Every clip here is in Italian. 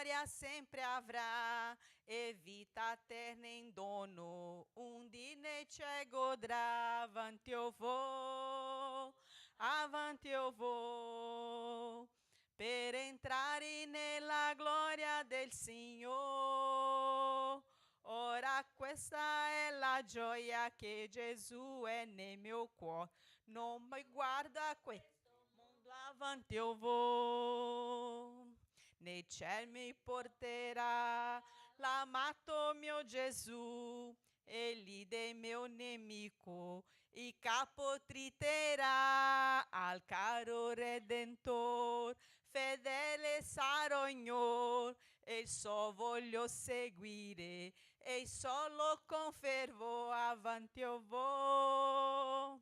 gloria sempre avrà e vita eterna in dono, un dì ne ce godrà. Avanti o vo, per entrare nella gloria del Signore. Ora questa è la gioia che Gesù è nel mio cuore. Non mi guarda questo mondo, avanti o vo. Nei cieli mi porterà l'amato mio Gesù, egli del mio nemico il capo triterà. Al caro Redentor fedele sarò ignor, e il so voglio seguire, e il solo confervo. Avanti o vo,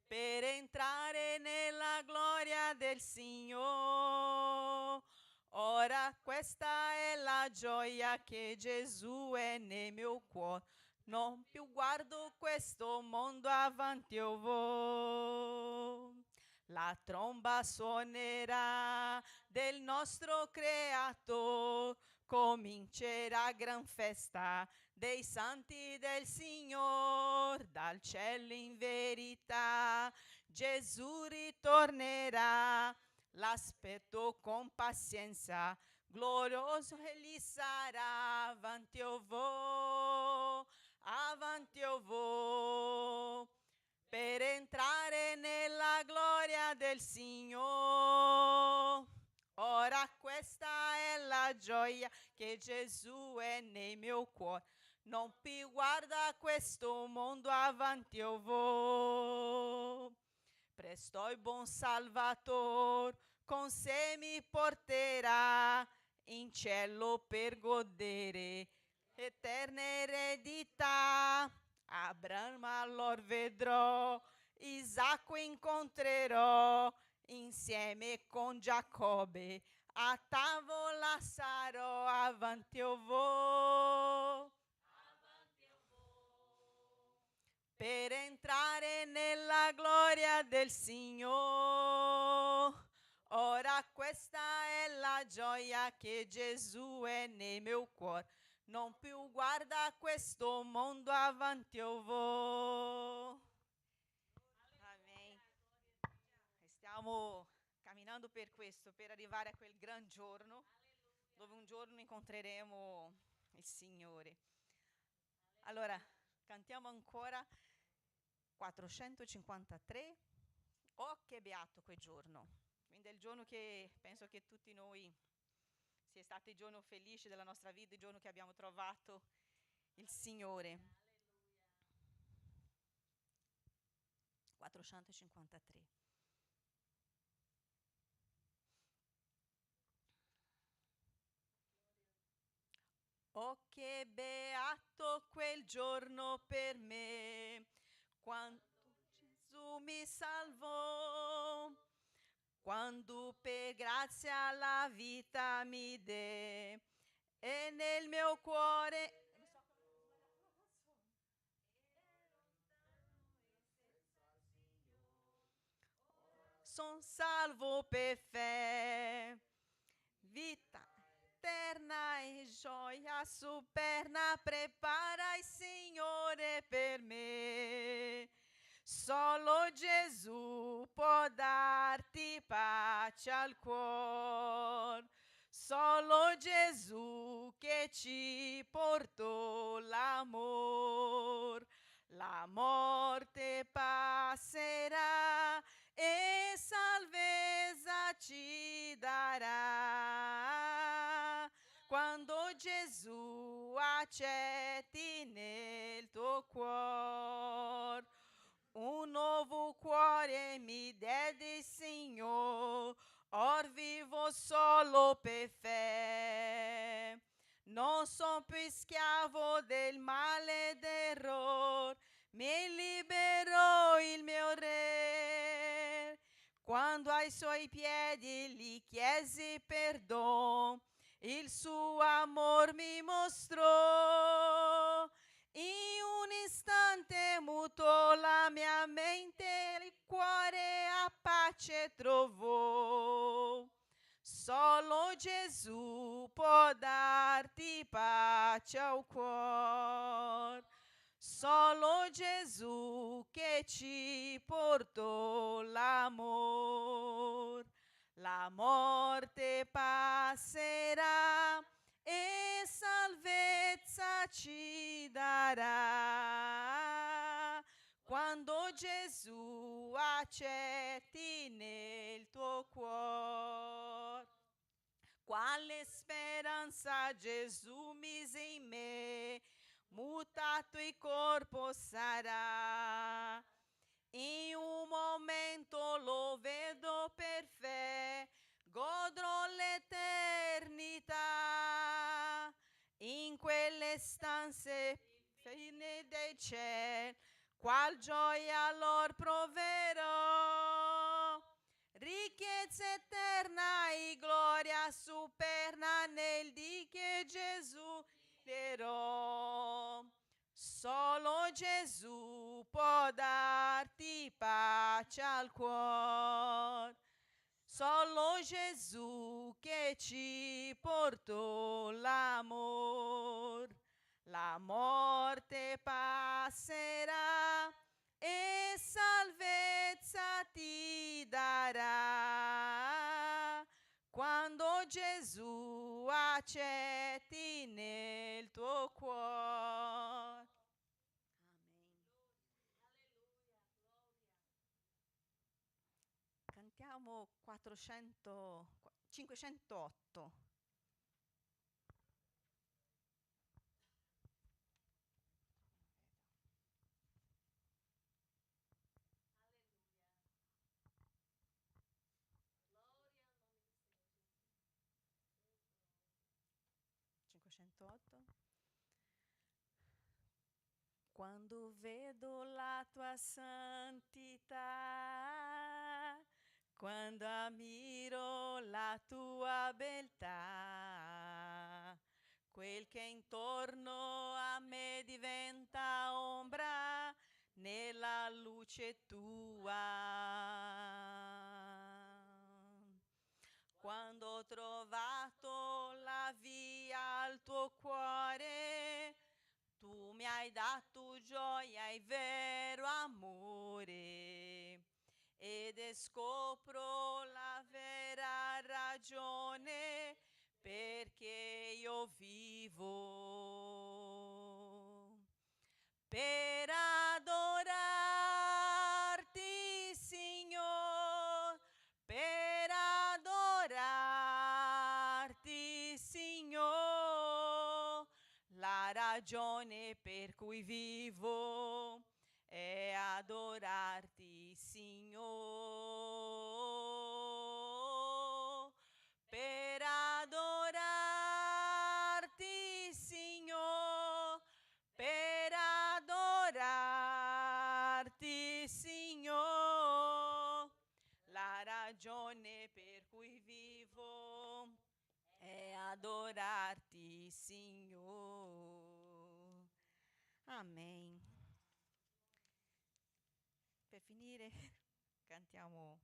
per entrare nella gloria del Signore. Ora questa è la gioia che Gesù è nel mio cuore. Non più guardo questo mondo, avanti o vo. La tromba suonerà del nostro Creator, comincerà gran festa dei santi del Signor. Dal cielo in verità Gesù ritornerà, l'aspetto con pazienza, glorioso egli sarà. Avanti o vo, per entrare nella gloria del Signore. Ora questa è la gioia che Gesù è nel mio cuore. Non più guarda questo mondo, avanti o vo. Presto il buon Salvator con sé mi porterà in cielo per godere eterna eredità. Abramo allora vedrò, Isacco incontrerò, insieme con Giacobbe a tavola sarò. Avanti o vo, per entrare nella gloria del Signore. Ora questa è la gioia che Gesù è nel mio cuore. Non più guarda questo mondo, avanti o vo. Amen. Stiamo camminando per questo, per arrivare a quel gran giorno, dove un giorno incontreremo il Signore. Allora, cantiamo ancora 453, oh che beato quel giorno. Quindi è il giorno che penso che tutti noi sia stato il giorno felice della nostra vita, il giorno che abbiamo trovato il Signore. 453. Oh che beato quel giorno per me, quando Gesù mi salvò, quando per grazia la vita mi dè, e nel mio cuore son salvo per fé. Vita eterna e gioia superna prepara il Signore per me. Solo Gesù può darti pace al cuore. Solo Gesù che ci portò l'amor. La morte passerà e salvezza ci darà. Quando Gesù accetti nel tuo cuore, un nuovo cuore mi dedi, Signore, or vivo solo per fé. Non sono più schiavo del male e dell'errore, mi liberò il mio Re. Quando ai suoi piedi gli chiesi perdono, il suo amor mi mostrò. In un istante mutò la mia mente, il cuore a pace trovò. Gesù può darti pace al cuore. Solo Gesù che ci portò l'amor. La morte passerà e salvezza ci darà. Quando Gesù accetti nel tuo cuore. Quale speranza Gesù mise in me, mutato il corpo sarà. In un momento lo vedo per fe, godrò l'eternità. In quelle stanze fine dei cieli, qual gioia lor proverò. Ricchezza eterna e gloria superna nel dì che Gesù dirò. Solo Gesù può darti pace al cuore. Solo Gesù che ci portò l'amor. La morte passerà e salvezza ti darà. Quando Gesù accetti nel tuo cuore. Amen. Cantiamo 508. Quando vedo la tua santità, quando ammiro la tua beltà, quel che intorno a me diventa ombra nella luce tua. Quando ho trovato la via al tuo cuore, tu mi hai dato gioia e vero amore, ed scopro la vera ragione perché io vivo. Per adorarti, Signore, per adorarti, Signore, la ragione per cui vivo è adorarti, Signore. Per adorarti, Signore, per adorarti, Signore, la ragione per cui vivo è adorarti, Signore. Amen. Per finire cantiamo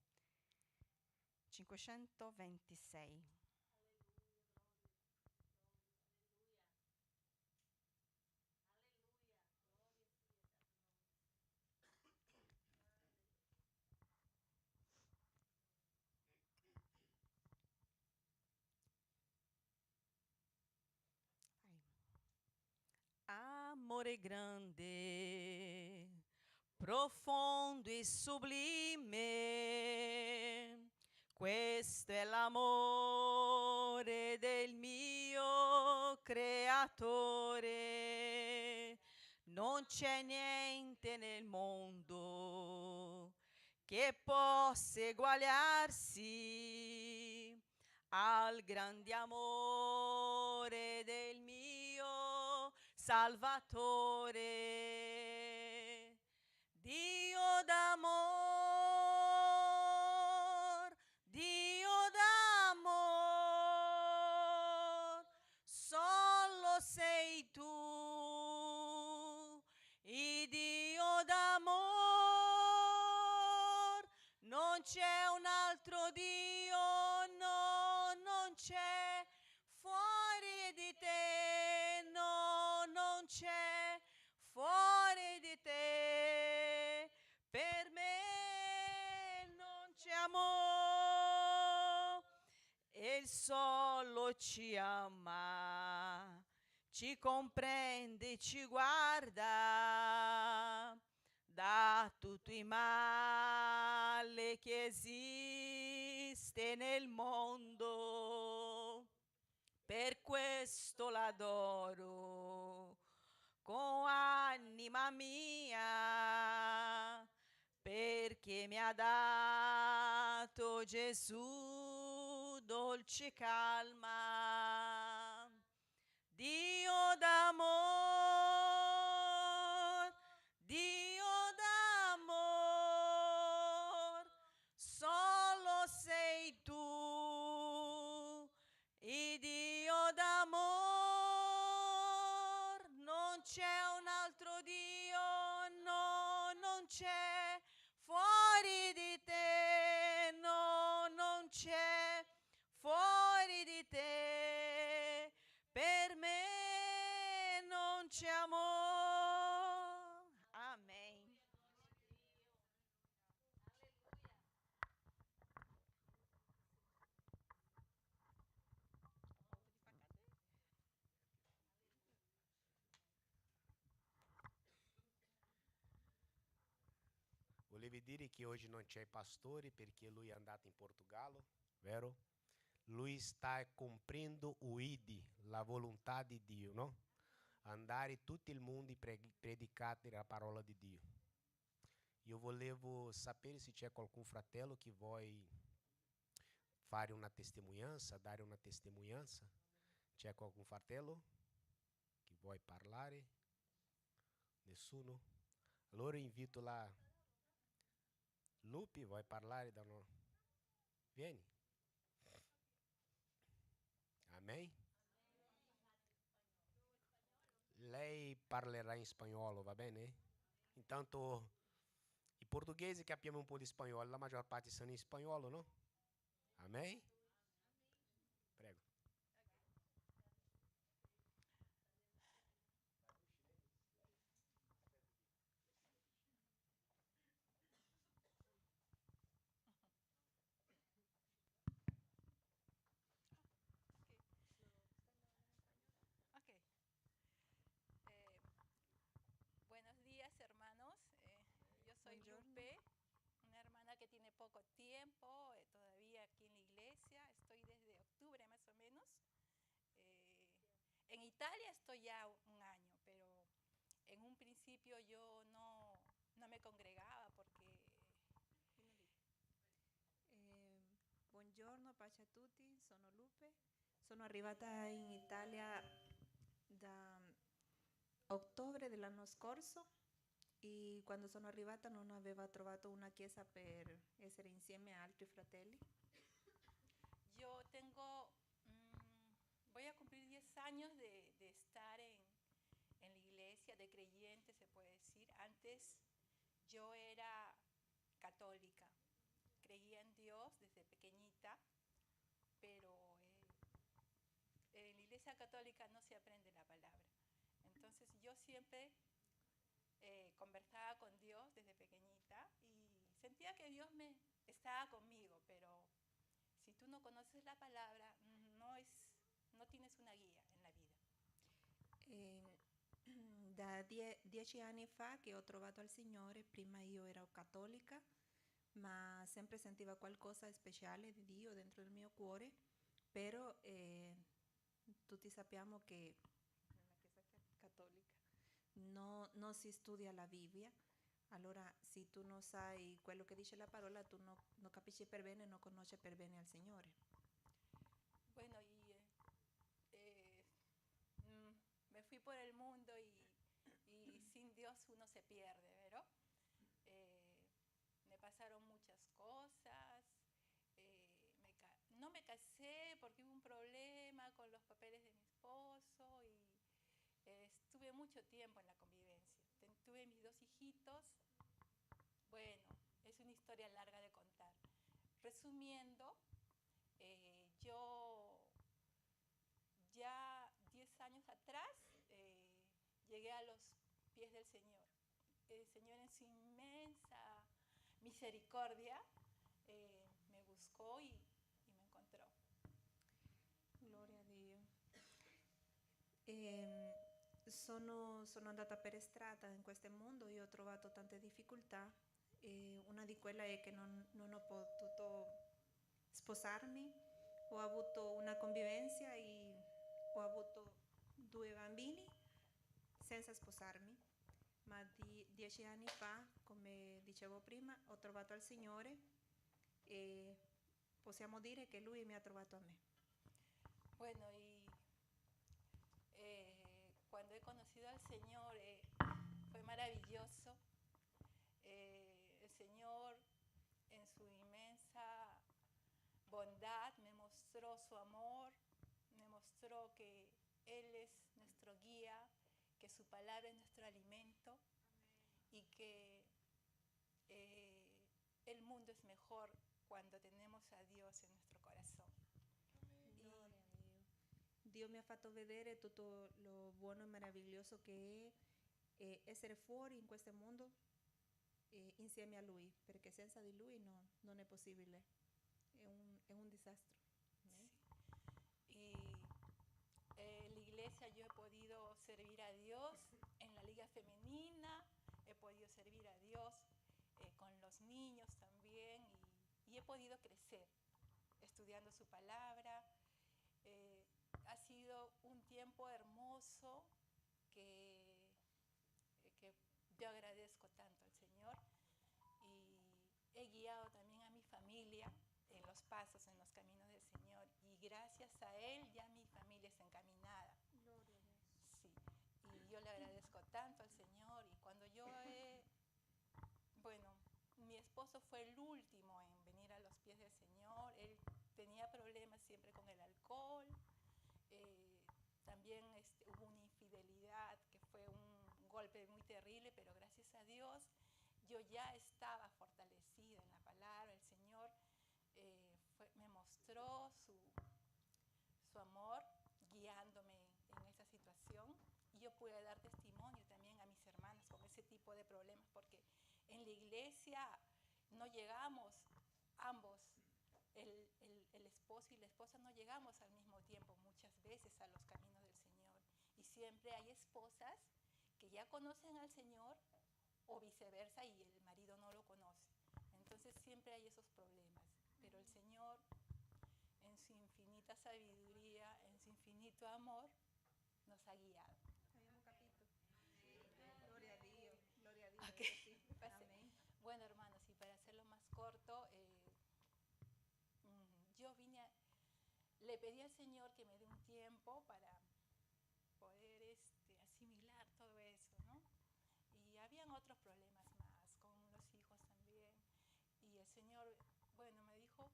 526. Amore grande, profondo e sublime, questo è l'amore del mio creatore. Non c'è niente nel mondo che possa eguagliarsi al grande amore del mio Salvatore. Dio d'amor, Dio d'amor, solo sei tu, il Dio d'amor, non c'è un altro Dio, no, non c'è. il solo ci ama, ci comprende, ci guarda da tutto il male che esiste nel mondo. Per questo l'adoro con anima mia, perché mi ha dato Gesù dolce calma. Dio d'amor, Dio d'amor, solo sei tu, il Dio d'amor. Non c'è un altro Dio, no, non c'è fuori di te, no, non c'è fuori di te. Per me non c'è amor. Amen. Volevo dire che oggi non c'è pastore perché lui è andato in Portogallo, vero? Lui sta comprindo o ID, la volontà di Dio, no? Andare in tutto il mondo e predicare la parola di Dio. Io volevo sapere se c'è qualcun fratello che vuoi fare una testimonianza, dare una testimonianza. C'è qualcun fratello che vuoi parlare? Nessuno? Allora invito la Lupi, vuoi parlare da noi? Vieni. Amém? Lei parlerà in spagnolo, va bene? Intanto i portoghesi capiamo un po' di spagnolo, la maggior parte sono in spagnolo, no? Amém? Prego. Ok. Buenos días, hermanos. Yo soy Buongiorno. Lupe, una hermana que tiene poco tiempo todavía aquí en la iglesia. Estoy desde octubre más o menos. En Italia estoy ya un año, pero en un principio yo no me congregaba porque Buongiorno, pace a tutti, sono Lupe. Sono arrivata in Italia da ottobre dell'anno scorso e quando sono arrivata non avevo trovato una chiesa per essere insieme a altri fratelli. yo tengo, voy a cumplir 10 años de estar en la iglesia, de creyente se puede decir. Antes yo era católica, creía en Dios desde pequeñita, pero en la iglesia católica no se aprende la palabra. Entonces yo siempre conversaba con Dios desde pequeñita y sentía que Dios me estaba conmigo, pero si tú no conoces la palabra, no tienes una guía en la vida. Da 10 anni fa che ho trovato il Signore, prima io ero cattolica, ma sempre sentivo qualcosa di speciale di Dio dentro il mio cuore, però tutti sappiamo che nella Chiesa cattolica non si studia la Bibbia, allora se tu non sai quello che dice la parola, tu non capisci per bene, non conosci per bene al Signore. Bueno, y me fui por el mundo y sin Dios uno se pierde, ¿verdad? Me pasaron muchas cosas, no me casé porque hubo un problema con los papeles de mi esposo y estuve mucho tiempo en la convivencia. Tuve mis 2 hijitos, bueno, es una historia larga de contar. Resumiendo, yo ya 10 años atrás llegué a los pies del Señor. El Señor en su inmensa misericordia me buscó y me encontró. Sono andata per strada in questo mondo e ho trovato tante difficoltà. Una di quelle è che non ho potuto sposarmi, ho avuto una convivenza e ho avuto 2 bambini senza sposarmi, ma 10 anni fa, come dicevo prima, ho trovato il Signore e possiamo dire che Lui mi ha trovato a me. Bueno, y cuando he conocido al Señor fue maravilloso. El Señor en su inmensa bondad me mostró su amor, me mostró que Él es nuestro guía, que su palabra es nuestro alimento y que el mundo es mejor cuando tenemos a Dios en nuestro corazón. Gloria a Dio. Dio mi ha fatto vedere tutto lo buono e meraviglioso che è essere fuori in questo mondo insieme a Lui, perché senza di Lui non è possibile, è un disastro. Sí. Y en la iglesia yo he podido servir a Dios en la liga femenina, he podido servir a Dios con los niños también y he podido crecer estudiando su palabra. Ha sido un tiempo hermoso que yo agradezco tanto al Señor y he guiado también a mi familia en los pasos, en los caminos del Señor y gracias a Él ya mi familia está encaminada. Gloria a Dios. Sí, y yo le agradezco tanto al Señor y cuando bueno, mi esposo fue el último en venir a los pies del Señor, él tenía problemas siempre con el alcohol, también hubo una infidelidad que fue un golpe muy terrible, pero gracias a Dios yo ya estaba fortalecida en la palabra, el Señor me mostró su amor guiándome en esa situación y yo pude dar testimonio también a mis hermanas con ese tipo de problemas porque en la iglesia no llegamos ambos, el esposo y la esposa no llegamos al mismo tiempo muchas veces a los caminos del Señor y siempre hay esposas que ya conocen al Señor o viceversa y el marido no lo conoce, entonces siempre hay esos problemas, pero el Señor en su infinita sabiduría, en su infinito amor nos ha guiado. Habíamos capito. Gloria a Dio, gloria a Dio. Okay. Sí. Amén. Bueno, hermanos, y para hacerlo más corto, yo le pedí al Señor que me dé un tiempo para poder asimilar todo eso, ¿no? Y habían otros problemas más, con los hijos también. Y el Señor, bueno, me dijo,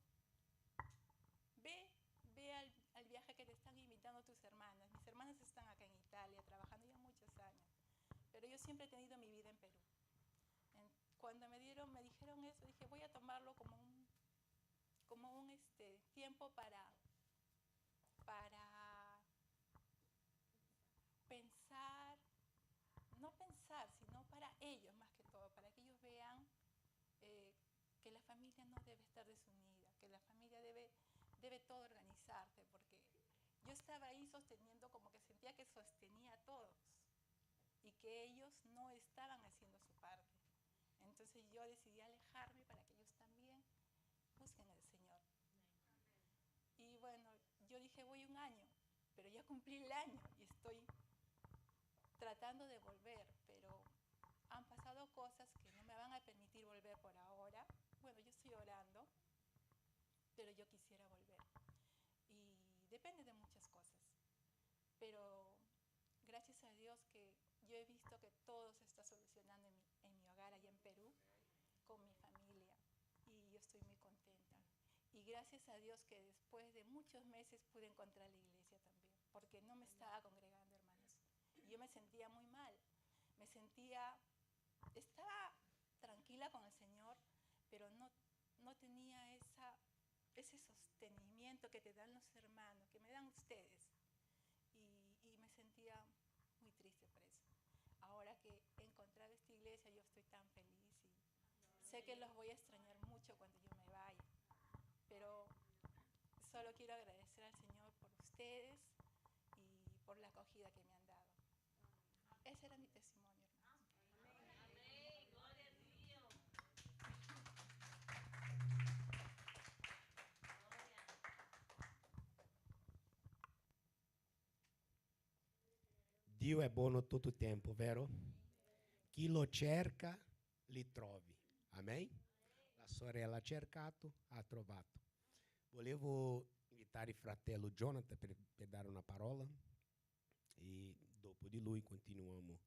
ve al viaje que te están invitando tus hermanas. Mis hermanas están acá en Italia, trabajando ya muchos años. Pero yo siempre he tenido mi vida en Perú. Cuando me dijeron eso, dije, voy a tomarlo como un tiempo para pensar, no pensar, sino para ellos más que todo, para que ellos vean que la familia no debe estar desunida, que la familia debe todo organizarse, porque yo estaba ahí sosteniendo, como que sentía que sostenía a todos y que ellos no estaban haciendo su parte. Entonces yo decidí alejarme para que ellos también busquen al Señor. Y bueno, yo dije voy un año, pero ya cumplí el año y estoy tratando de volver, pero han pasado cosas que no me van a permitir volver por ahora. Bueno, yo estoy orando, pero yo quisiera volver. Y depende de muchas cosas. Pero gracias a Dios que yo he visto que todo se está solucionando en mi hogar allá en Perú, con mi familia. Y yo estoy muy contenta. Y gracias a Dios que después de muchos meses pude encontrar la iglesia también, porque no me estaba congregando, hermanos. Y yo me sentía muy mal. Estaba tranquila con el Señor, pero no tenía ese sostenimiento que te dan los hermanos, que me dan ustedes. Y me sentía muy triste por eso. Ahora que he encontrado esta iglesia, yo estoy tan feliz y sé que los voy a extrañar mucho cuando yo me vaya. Pero solo quiero agradecer al Señor por ustedes y por la acogida que me han dado. Ese era mi testimonio, hermanos. Dio è buono tutto il tempo, vero? Chi lo cerca, li trovi. Amen? La sorella ha cercato, ha trovato. Volevo invitare il fratello Jonathan per dare una parola e dopo di lui continuiamo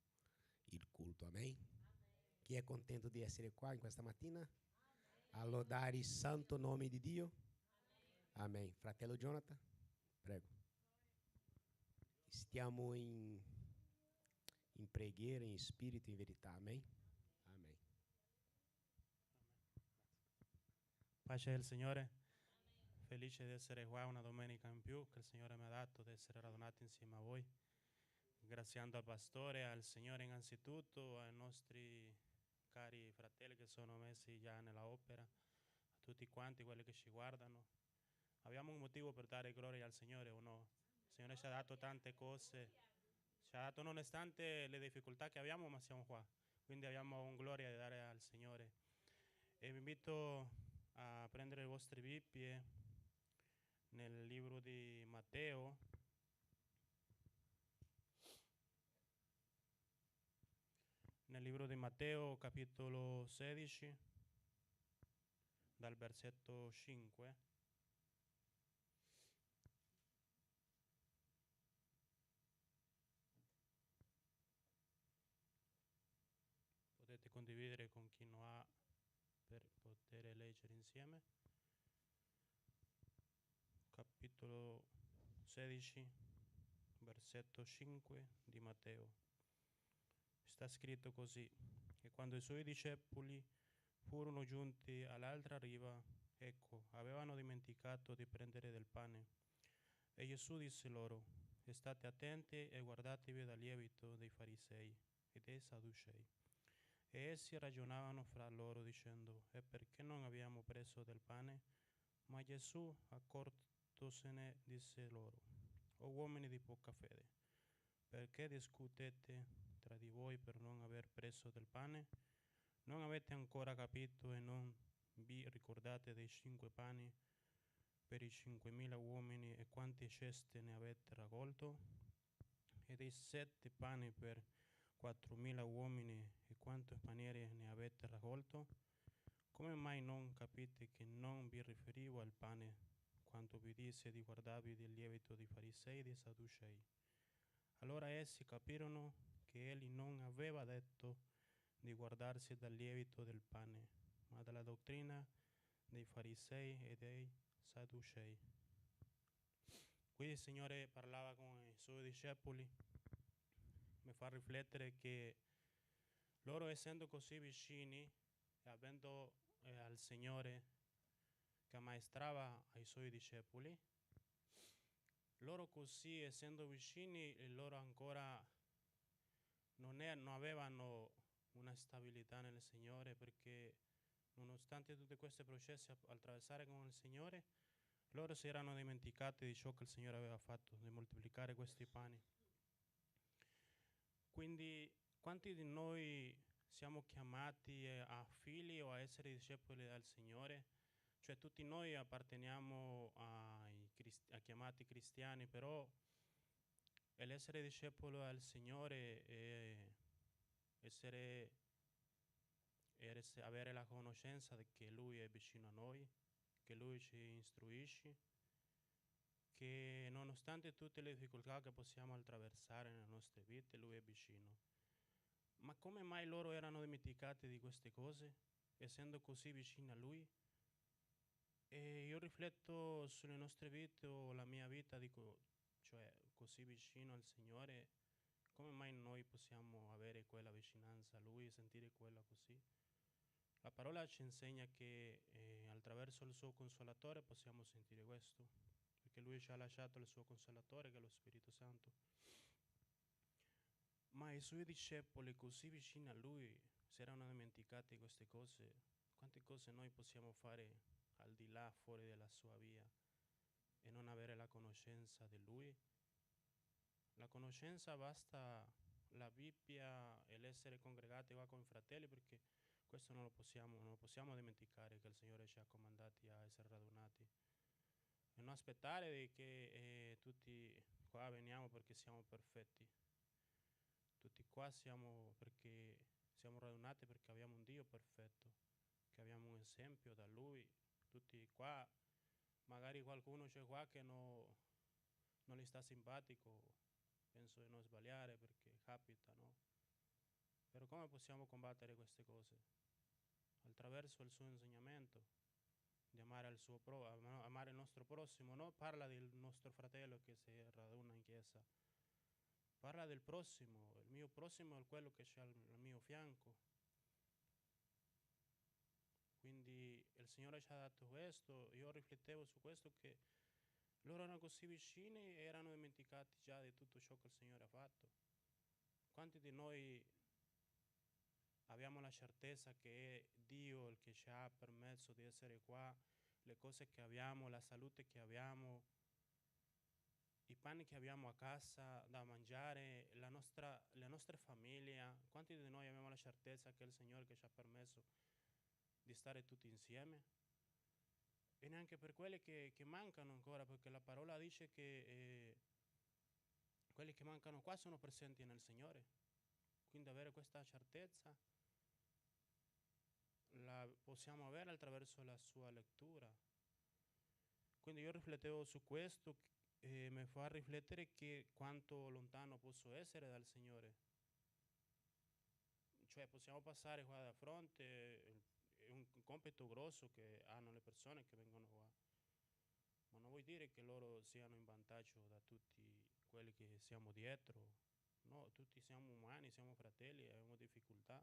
il culto. Amen? Chi è contento di essere qua in questa mattina? A lodare il santo nome di Dio? Amen. Fratello Jonathan, prego. Stiamo in preghiera, in spirito, in verità. Amen? Amen. Pace del Signore, felice di essere qua una domenica in più che il Signore mi ha dato di essere radunati insieme a voi. Ringraziando al pastore, al Signore innanzitutto, ai nostri cari fratelli che sono messi già nella opera, a tutti quanti quelli che ci guardano. Abbiamo un motivo per dare gloria al Signore o no? Il Signore ci ha dato tante cose, ci ha dato nonostante le difficoltà che abbiamo, ma siamo qua. Quindi abbiamo un gloria da dare al Signore. E vi invito a prendere le vostre Bibbie nel libro di Matteo, capitolo 16, dal versetto 5. Potete condividere con chi non ha per poter leggere insieme. Capitolo 16, versetto 5 di Matteo. Sta scritto così: e quando i suoi discepoli furono giunti all'altra riva, ecco, avevano dimenticato di prendere del pane. E Gesù disse loro: state attenti e guardatevi dal lievito dei farisei e dei sadducei. E essi ragionavano fra loro dicendo: e perché non abbiamo preso del pane? Ma Gesù, accortosene, disse loro: o uomini di poca fede, perché discutete tra di voi per non aver preso del pane? Non avete ancora capito e non vi ricordate dei 5 pani per i 5.000 uomini e quante ceste ne avete raccolto? E dei 7 pani per 4.000 uomini e quanti panieri ne avete raccolto? Come mai non capite che non vi riferivo al pane quando vi disse di guardarvi del lievito dei farisei e dei sadducei? Allora essi capirono che egli non aveva detto di guardarsi dal lievito del pane, ma dalla dottrina dei farisei e dei sadducei. Qui il Signore parlava con i suoi discepoli, mi fa riflettere che loro, essendo così vicini e avendo al Signore che ammaestrava ai suoi discepoli, loro così, essendo vicini, loro ancora non avevano una stabilità nel Signore, perché nonostante tutti questi processi a attraversare con il Signore, loro si erano dimenticati di ciò che il Signore aveva fatto, di moltiplicare questi pani. Quindi quanti di noi siamo chiamati a figli o a essere discepoli del Signore? Cioè tutti noi apparteniamo a chiamati cristiani, però l'essere discepolo del Signore è avere la conoscenza che Lui è vicino a noi, che Lui ci istruisce, che nonostante tutte le difficoltà che possiamo attraversare nelle nostre vite, Lui è vicino. Ma come mai loro erano dimenticati di queste cose, essendo così vicini a Lui? E io rifletto sulle nostre vite o la mia vita, dico, cioè così vicino al Signore, come mai noi possiamo avere quella vicinanza a Lui e sentire quella così? La parola ci insegna che attraverso il suo consolatore possiamo sentire questo, perché Lui ci ha lasciato il suo consolatore che è lo Spirito Santo. Ma i suoi discepoli così vicini a Lui si erano dimenticati queste cose. Quante cose noi possiamo fare al di là, fuori della sua via, e non avere la conoscenza di Lui? la conoscenza basta la Bibbia e l'essere congregati qua con i fratelli, perché questo non lo possiamo dimenticare, che il Signore ci ha comandati a essere radunati. E non aspettare che tutti qua veniamo perché siamo perfetti. Tutti qua siamo radunati perché abbiamo un Dio perfetto, che abbiamo un esempio da Lui. Tutti qua, magari qualcuno c'è qua che non gli sta simpatico, penso di non sbagliare perché capita, no? Però come possiamo combattere queste cose? Attraverso il suo insegnamento, di amare, amare il nostro prossimo. Non parla del nostro fratello che si raduna in chiesa, parla del prossimo. Il mio prossimo è quello che c'è al mio fianco. Quindi il Signore ci ha dato questo. Io riflettevo su questo, che loro erano così vicini e erano dimenticati già di tutto ciò che il Signore ha fatto. Quanti di noi abbiamo la certezza che è Dio il che ci ha permesso di essere qua, le cose che abbiamo, la salute che abbiamo, i pani che abbiamo a casa da mangiare, la nostra famiglia? Quanti di noi abbiamo la certezza che è il Signore che ci ha permesso di stare tutti insieme? E neanche per quelli che mancano ancora, perché la parola dice che quelli che mancano qua sono presenti nel Signore. Quindi avere questa certezza la possiamo avere attraverso la sua lettura. Quindi io riflettevo su questo e mi fa riflettere che quanto lontano posso essere dal Signore. Cioè possiamo passare qua da fronte, è un compito grosso che hanno le persone che vengono qua, ma non vuol dire che loro siano in vantaggio da tutti quelli che siamo dietro. No, tutti siamo umani, siamo fratelli, abbiamo difficoltà.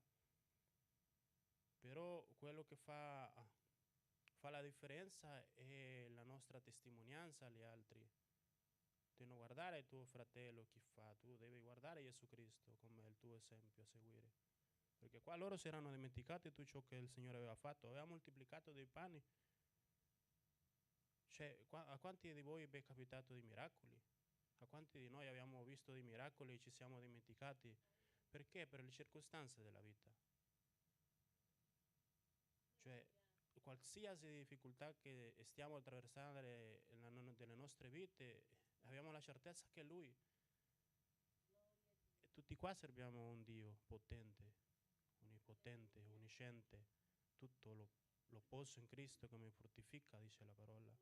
Però quello che fa la differenza è la nostra testimonianza agli altri. Di non guardare il tuo fratello chi fa, tu devi guardare Gesù Cristo come il tuo esempio a seguire. Perché qua loro si erano dimenticati tutto ciò che il Signore aveva fatto, aveva moltiplicato dei pani. Cioè, a quanti di voi vi è capitato di miracoli? A quanti di noi abbiamo visto dei miracoli e ci siamo dimenticati? Perché? Per le circostanze della vita. Cioè, qualsiasi difficoltà che stiamo attraversando nelle nostre vite, abbiamo la certezza che Lui. E tutti qua serviamo un Dio potente, onnipotente, onnisciente. Tutto lo posso in Cristo che mi fortifica, dice la parola.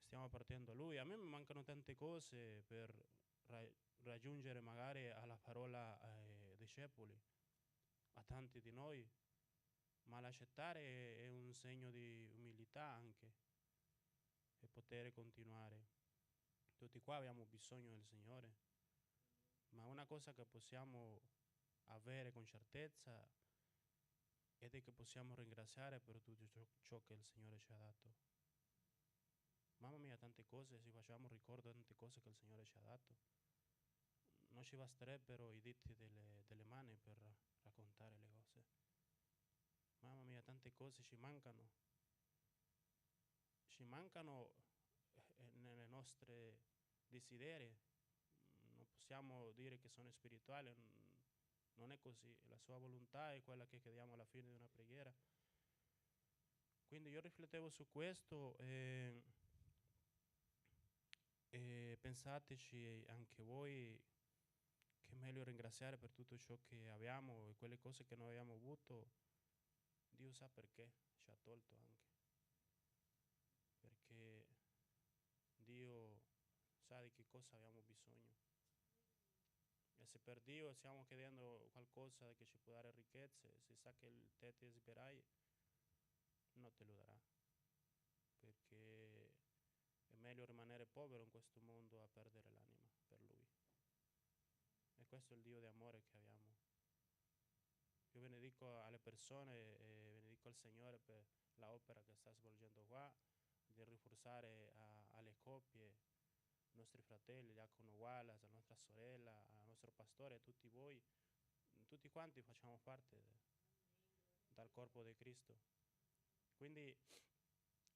Stiamo partendo a Lui. A me mi mancano tante cose per raggiungere magari alla parola discepoli, a tanti di noi, ma l'accettare è un segno di umiltà anche e poter continuare. Tutti qua abbiamo bisogno del Signore, ma una cosa che possiamo avere con certezza è che possiamo ringraziare per tutto ciò che il Signore ci ha dato. Mamma mia, tante cose, se facciamo ricordo di tante cose che il Signore ci ha dato, non ci basterebbero i diti delle mani per raccontare le cose. Mamma mia, tante cose ci mancano nelle nostre desideri. Non possiamo dire che sono spirituali, non è così. La sua volontà è quella che chiediamo alla fine di una preghiera. Quindi io riflettevo su questo e pensateci anche voi che è meglio ringraziare per tutto ciò che abbiamo e quelle cose che noi abbiamo avuto. Dio sa perché ci ha tolto anche. Perché Dio sa di che cosa abbiamo bisogno. E se per Dio stiamo chiedendo qualcosa che ci può dare ricchezze, se sa che te desiderai, non te lo darà. Perché è meglio rimanere povero in questo mondo a perdere l'anima per Lui. E questo è il Dio di amore che abbiamo. Io benedico alle persone e benedico al Signore per l'opera che sta svolgendo qua, di rinforzare alle coppie, ai nostri fratelli, Diacono Wallace, alla nostra sorella, al nostro pastore, a tutti voi. Tutti quanti facciamo parte dal corpo di Cristo. Quindi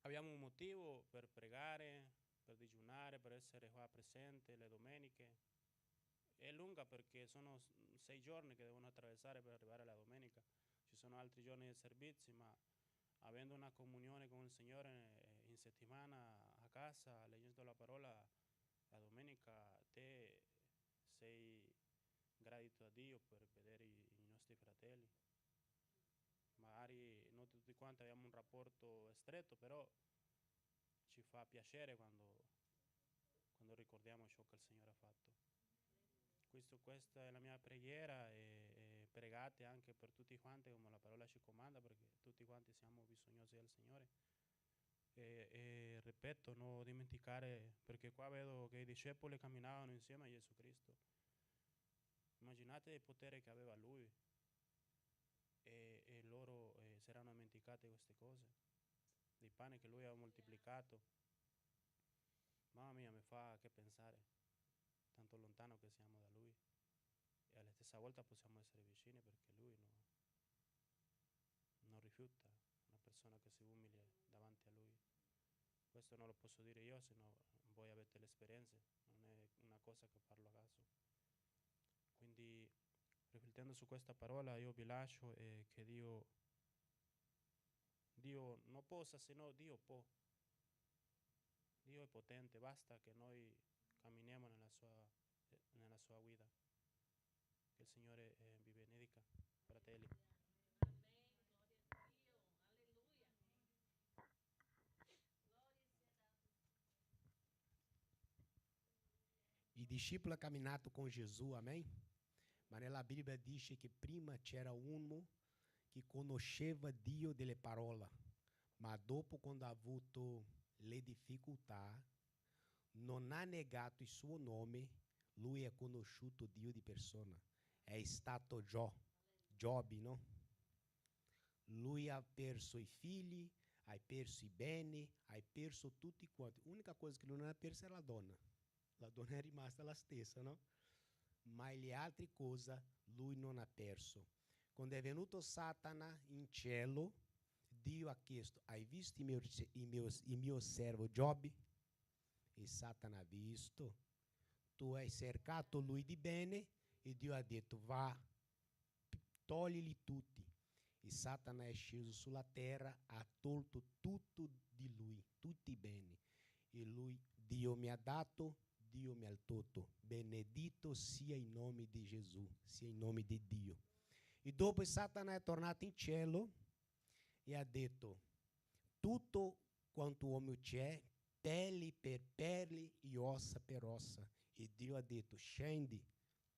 abbiamo un motivo per pregare, per digiunare, per essere qua presente le domeniche. È lunga perché sono 6 giorni che devono attraversare per arrivare alla domenica. Ci sono altri giorni di servizi, ma avendo una comunione con il Signore in settimana a casa, leggendo la parola, la domenica te sei gradito a Dio per vedere i nostri fratelli. Magari non tutti quanti abbiamo un rapporto stretto, però ci fa piacere quando ricordiamo ciò che il Signore ha fatto. Questa è la mia preghiera e pregate anche per tutti quanti come la parola ci comanda, perché tutti quanti siamo bisognosi del Signore. E ripeto, non dimenticare, perché qua vedo che i discepoli camminavano insieme a Gesù Cristo. Immaginate il potere che aveva Lui e loro si erano dimenticati queste cose, dei pani che Lui aveva moltiplicato. Mamma mia, mi fa che pensare, tanto lontano che siamo da Lui e alla stessa volta possiamo essere vicini perché Lui non rifiuta una persona che si umilia davanti a Lui. Questo non lo posso dire io, se no voi avete l'esperienza, non è una cosa che parlo a caso. Quindi, riflettendo su questa parola, io vi lascio e che Dio non possa, se no Dio può. Dio è potente, basta che noi camminiamo nella sua guida. Che il Signore vi benedica, fratelli. I discepoli hanno camminato con Gesù, amém? Ma nella Bibbia dice che prima c'era uno che conosceva Dio delle parole, ma dopo, quando ha avuto le difficoltà, non ha negato il suo nome, lui ha conosciuto Dio di persona. È stato Giobbe, no? Lui ha perso i figli, ha perso i beni, ha perso tutti quanti. L'unica cosa che non ha perso è la donna. La donna è rimasta la stessa, no? Ma le altre cose lui non ha perso. Quando è venuto Satana in cielo, Dio ha chiesto: hai visto il mio servo Giobbe? E Satana ha visto. Tu hai cercato lui di bene e Dio ha detto: va, togli tutti. E Satana è sceso sulla terra, ha tolto tutto di lui, tutti i beni. E lui: Dio mi ha dato, Dio mi ha tolto. Benedito sia il nome di Gesù, sia il nome di Dio. E dopo Satana è tornato in cielo e ha detto: tutto quanto uomo c'è, pelle per pelle e ossa per ossa. E Dio ha detto: scendi,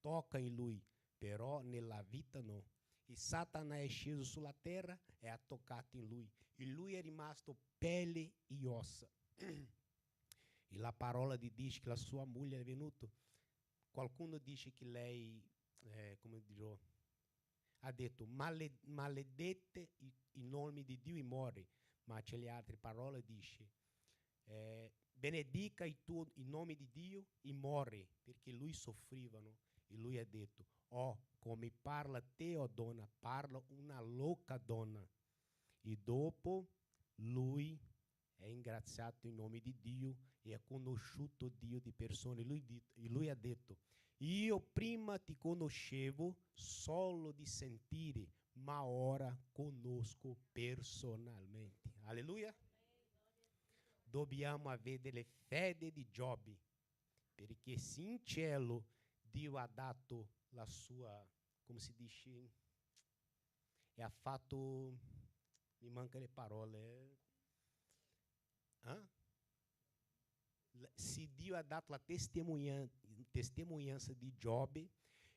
tocca in lui, però nella vita no. E Satana è sceso sulla terra e ha toccato in lui. E lui è rimasto pelle e ossa. E la parola di dice che la sua moglie è venuta. Qualcuno dice che lei, come dirò, ha detto: maledette il nome di Dio e muore. Ma c'è le altre parole, dice: benedica il nome di Dio e muore, perché lui soffrivano. E lui ha detto: oh, come parla te, oh donna, parla una louca donna. E dopo lui è ingraziato in nome di Dio e ha conosciuto Dio di persona. E lui ha detto: io prima ti conoscevo solo di sentire, ma ora conosco personalmente. Alleluia. Dobbiamo avere le fede di Giobbe, perché se in cielo Dio ha dato la sua, come si dice, e ha fatto, mi mancano le parole, se Dio ha dato la testemunhanza di Giobbe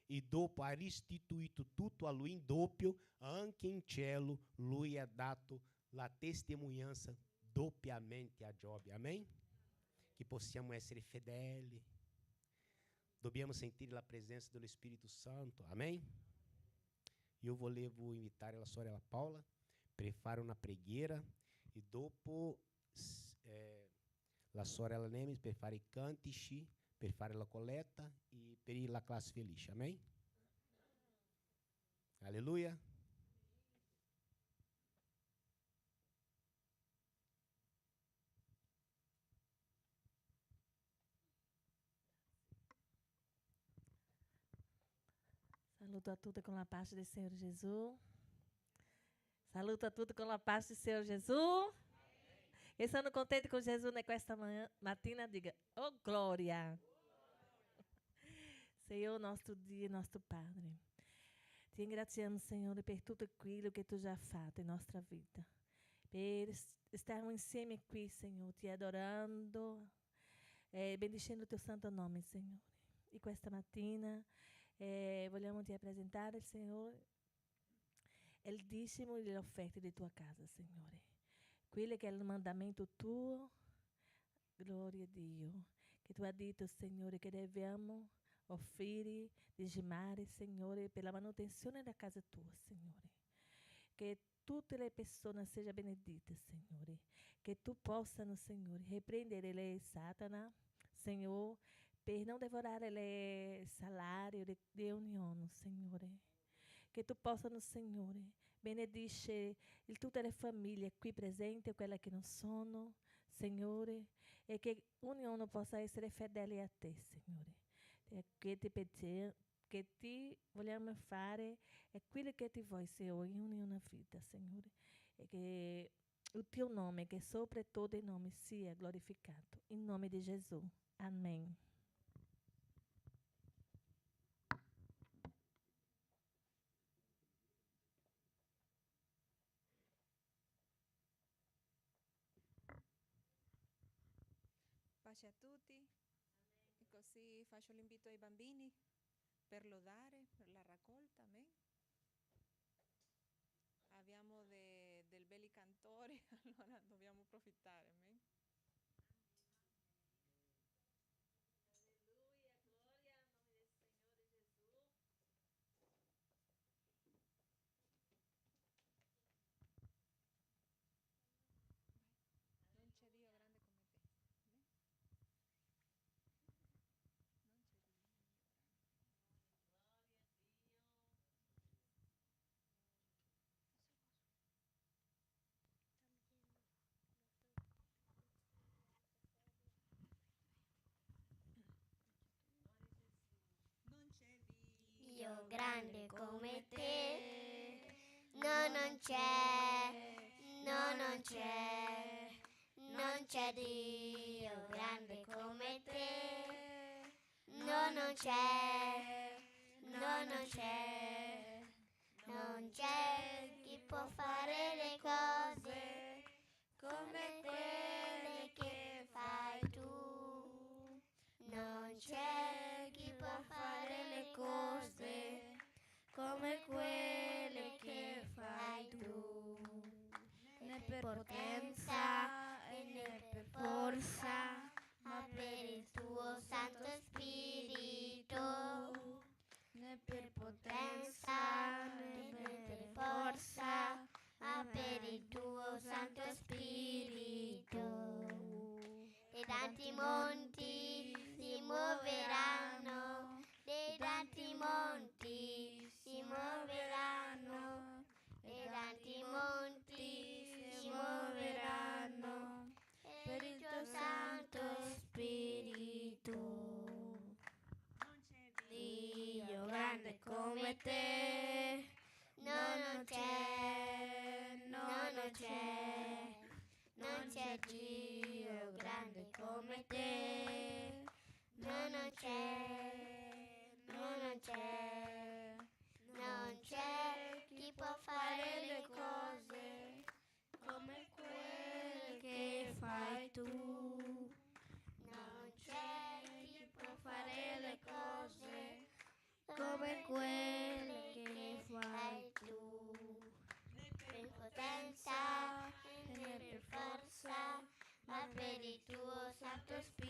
e dopo ha restituito tutto a lui in doppio, anche in cielo lui ha dato la testemunhanza doppiamente a Giobbe. Amém? Che possiamo essere fedeli. Dobbiamo sentire la presenza dello Spirito Santo. Amém? Io volevo invitare la sorella Paola per fare una preghiera e dopo la sorella Nemes per fare i cantici, per fare la colletta e per la classe felice. Amém? Alleluia. Saluto a tutti con la pace del Signore Gesù. Saluto a tutti con la pace do Senhor Jesus. E sono contente con Gesù questa mattina. Diga, oh glória. Senhor, nosso Dio, nosso Padre. Ti ringraziamo, Signore, per tutto quello che tu già hai fatto in nostra vita. Per estarmos insieme qui, Signore, ti adorando, bendicendo il tuo santo nome, Signore. E questa mattina vogliamo ti presentare, Signore, il dicimo e le offerte di tua casa, Signore. Quello che è il mandamento tuo, gloria a Dio, che tu hai detto, Signore, che dobbiamo offrire, dizimare, Signore, per la manutenzione della casa tua, Signore. Che tutte le persone siano benedite, Signore. Che tu possano, Signore, riprendere le Satana, Signore, per non devorare il salario di ognuno, Signore. Che tu possano, Signore, benedice tutte le famiglie qui presenti e quelle che non sono, Signore, e che ognuno possa essere fedele a te, Signore. Che ti vogliamo fare è quello che ti vuoi, Signore, in ogni vita, Signore. E che il tuo nome, che sopra todo i nomi, sia glorificato. In nome di Gesù. Amen. Pace a tutti. E così faccio l'invito ai bambini per lodare, per la raccolta. Amen. Abbiamo del belli cantori, allora dobbiamo approfittare. Amen. Non c'è Dio grande come te. Amen. Non c'è Dio grande. Non c'è Dio grande come te, no non c'è, no non c'è, non c'è Dio grande come te, no non c'è, no non c'è, non c'è chi può fare le cose come quelle che fai tu, non c'è chi può fare le cose come quelle che fai tu, né per potenza né per forza, ma per il tuo Santo Spirito, né per potenza né per forza, ma per il tuo Santo Spirito. Dei tanti monti si muoveranno, dei tanti monti si muoveranno, dei tanti monti si muoveranno per il tuo Santo Spirito. Non c'è Dio grande come te, no non c'è, no non c'è, non c'è Dio grande come te, no non c'è, no non c'è, non c'è chi può fare le cose come quelle che fai tu, non c'è chi può fare le cose come quelle che fai tu, né per potenza né per forza, ma per il tuo Santo Spirito.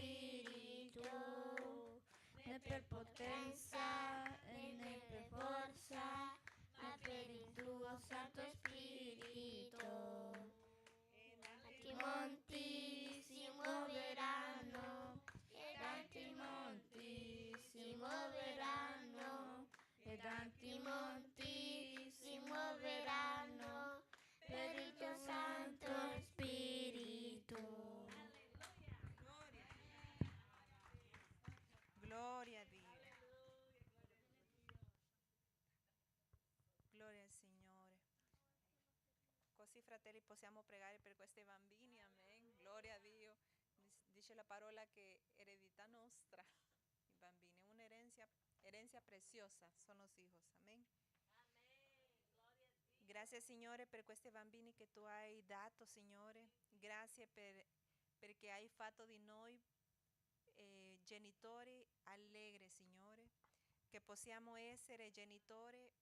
fratelli, possiamo pregare per questi bambini, amen. Gloria a Dio. Dice la parola che eredità nostra, i bambini, una herencia preziosa, sono los hijos, amen. Grazie Signore per questi bambini che tu hai dato, Signore. Grazie perché hai fatto di noi genitori allegri, Signore. Che possiamo essere genitori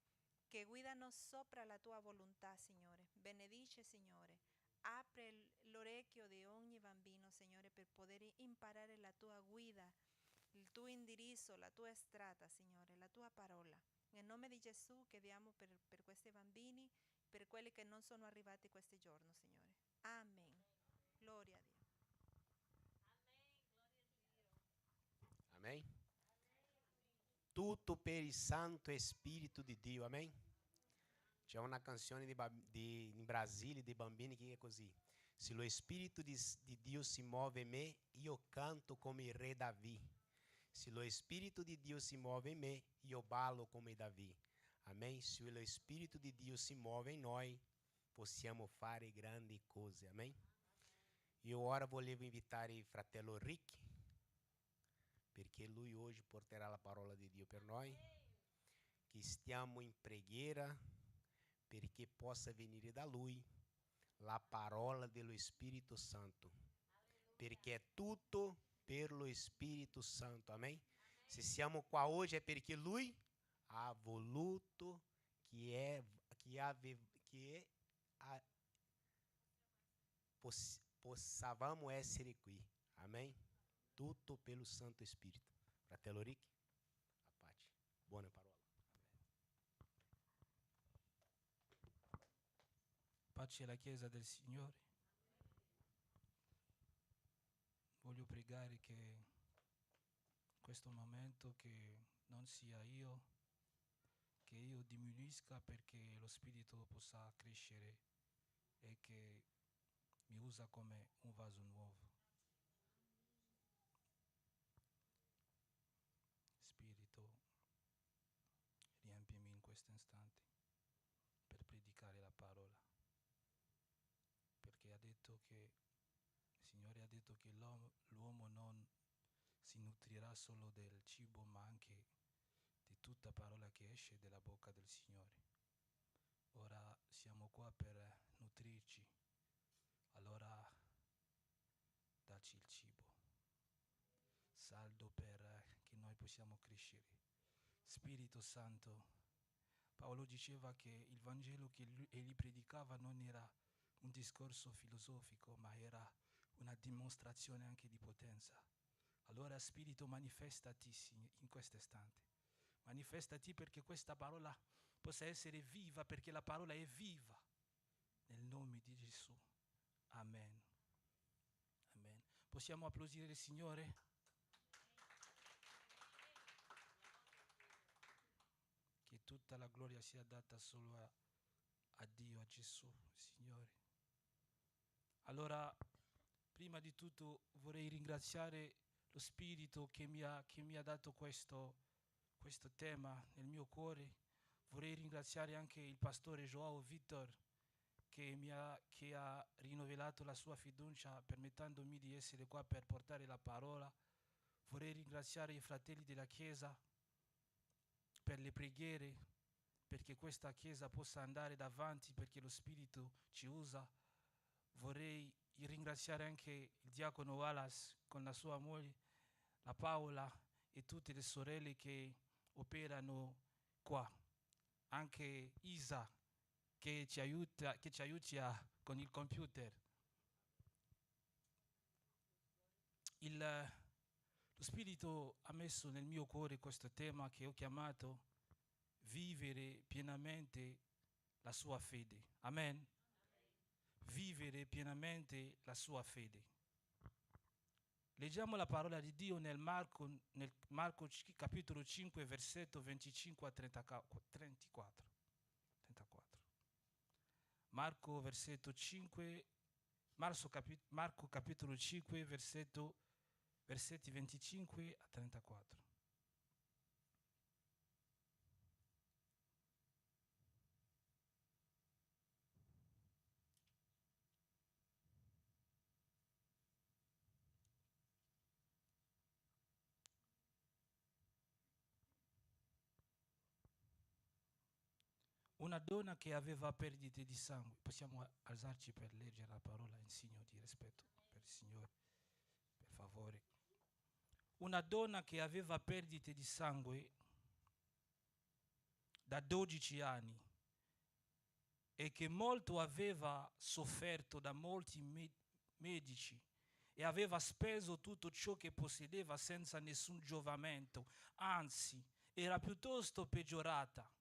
che guidano sopra la tua volontà, Signore. Benedice, Signore. Apre l'orecchio di ogni bambino, Signore, per poter imparare la tua guida, il tuo indirizzo, la tua strada, Signore, la tua parola. Nel nome di Gesù chiediamo per questi bambini, per quelli che non sono arrivati questi giorni, Signore. Amen. Gloria a Dio. Amém? Tutto per il Santo Spirito di Dio, amém? C'è una canzone in Brasile di bambini che è così. Se lo Spirito di Dio si muove in me, io canto come il re Davi. Se lo Spirito di Dio si muove in me, io ballo come Davi. Amém? Se lo Spirito di Dio si muove in noi, possiamo fare grandi cose, amém? Io ora volevo invitare il fratello Rick, perché lui oggi porterà la parola di Dio per noi, che stiamo in preghiera perché possa venire da lui la parola dello Spirito Santo, perché è tutto per lo Spirito Santo, amém? Se siamo qua oggi è perché lui ha voluto possavamo essere qui, amém? Tutto pelo Santo Spirito. Fratello Rick, a pace. Buona parola. Pace alla Chiesa del Signore. Voglio pregare che in questo momento che non sia io, che io diminuisca perché lo Spirito possa crescere e che mi usa come un vaso nuovo. Spirito, riempimi in questo istante per predicare la parola, perché il Signore ha detto che l'uomo non si nutrirà solo del cibo, ma anche di tutta parola che esce dalla bocca del Signore. Ora siamo qua per nutrirci, allora dacci il cibo saldo per che noi possiamo crescere. Spirito Santo, Paolo diceva che il Vangelo che egli predicava non era un discorso filosofico, ma era una dimostrazione anche di potenza. Allora Spirito, manifestati in questo istante. Manifestati perché questa parola possa essere viva, perché la parola è viva. Nel nome di Gesù. Amen. Amen. Possiamo applaudire il Signore? Che tutta la gloria sia data solo a Dio, a Gesù, Signore. Allora, prima di tutto vorrei ringraziare lo Spirito che mi ha dato questo tema nel mio cuore. Vorrei ringraziare anche il pastore Joao Victor che ha rinnovato la sua fiducia permettendomi di essere qua per portare la parola. Vorrei ringraziare i fratelli della Chiesa per le preghiere, perché questa Chiesa possa andare davanti, perché lo Spirito ci usa. Vorrei ringraziare anche il diacono Wallace con la sua moglie, la Paola, e tutte le sorelle che operano qua. Anche Isa che ci aiuta con il computer. Lo Spirito ha messo nel mio cuore questo tema che ho chiamato vivere pienamente la sua fede. Amen. Vivere pienamente la sua fede. Leggiamo la parola di Dio nel Marco capitolo 5, versetto 25 a 34. Marco capitolo 5, versetti 25 a 34. una donna che aveva perdite di sangue. Possiamo alzarci per leggere la parola in segno di rispetto per il Signore, per favore. Una donna che aveva perdite di sangue da 12 anni e che molto aveva sofferto da molti medici e aveva speso tutto ciò che possedeva senza nessun giovamento, anzi era piuttosto peggiorata.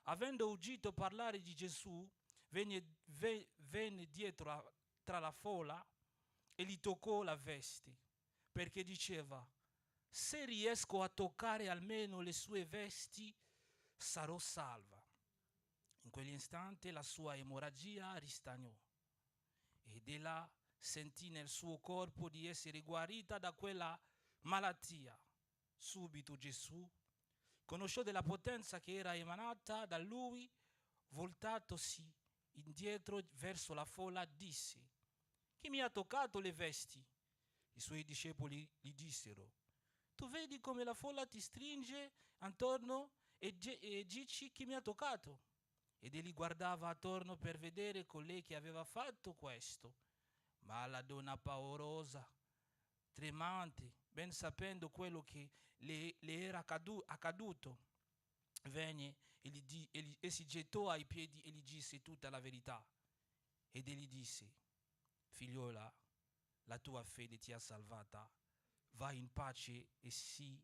Avendo udito parlare di Gesù, venne dietro tra la folla e gli toccò la veste, perché diceva: se riesco a toccare almeno le sue vesti, sarò salva. In quell'istante la sua emorragia ristagnò ed ella sentì nel suo corpo di essere guarita da quella malattia. Subito Gesù conosciò della potenza che era emanata da lui, voltatosi indietro verso la folla, disse: chi mi ha toccato le vesti? I suoi discepoli gli dissero: tu vedi come la folla ti stringe attorno e dici chi mi ha toccato? Ed egli guardava attorno per vedere colei che aveva fatto questo. Ma la donna paurosa, tremante, ben sapendo quello che le era accaduto, venne e si gettò ai piedi e gli disse tutta la verità. Ed egli disse: figliola, la tua fede ti ha salvata, vai in pace e sii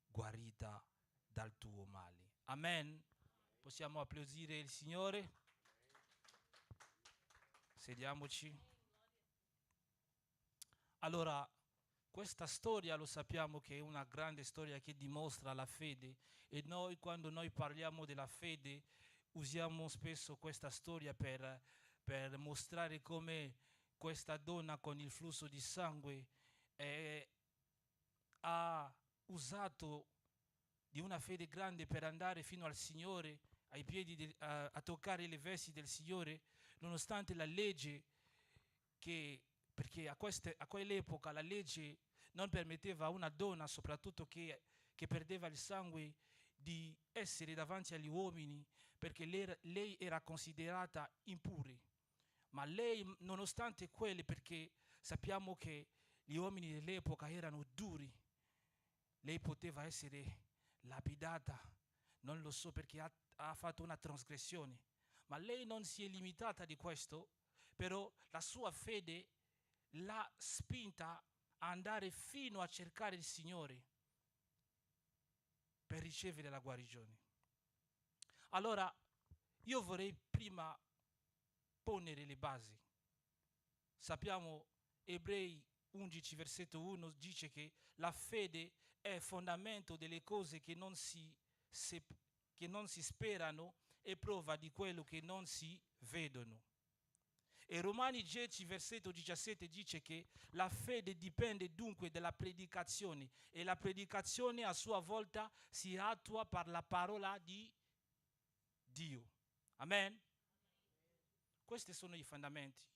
guarita dal tuo male. Amen. Possiamo applaudire il Signore? Sediamoci. Allora, questa storia lo sappiamo che è una grande storia che dimostra la fede, e noi, quando noi parliamo della fede, usiamo spesso questa storia per mostrare come questa donna con il flusso di sangue ha usato di una fede grande per andare fino al Signore, ai piedi a toccare le vesti del Signore, nonostante la legge perché a quell'epoca la legge non permetteva a una donna, soprattutto che perdeva il sangue, di essere davanti agli uomini, perché lei era considerata impure. Ma lei, nonostante quelle, perché sappiamo che gli uomini dell'epoca erano duri, lei poteva essere lapidata, non lo so, perché ha fatto una trasgressione. Ma lei non si è limitata di questo, però la sua fede l'ha spinta a andare fino a cercare il Signore per ricevere la guarigione. Allora, io vorrei prima ponere le basi. Sappiamo, Ebrei 11, versetto 1, dice che la fede è il fondamento delle cose che non si sperano e prova di quello che non si vedono. E Romani 10, versetto 17 dice che la fede dipende dunque dalla predicazione, e la predicazione a sua volta si attua per la parola di Dio. Amen? Questi sono i fondamenti.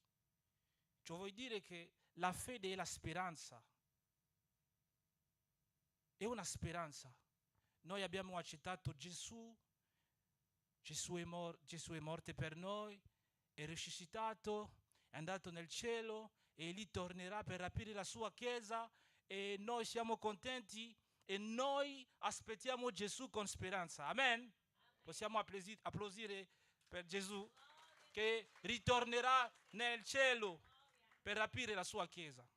Ciò vuol dire che la fede è la speranza. È una speranza. Noi abbiamo accettato Gesù, Gesù è morto per noi, è risuscitato, è andato nel cielo e lì tornerà per aprire la sua chiesa, e noi siamo contenti e noi aspettiamo Gesù con speranza. Amen? Possiamo applaudire per Gesù che ritornerà nel cielo per aprire la sua chiesa.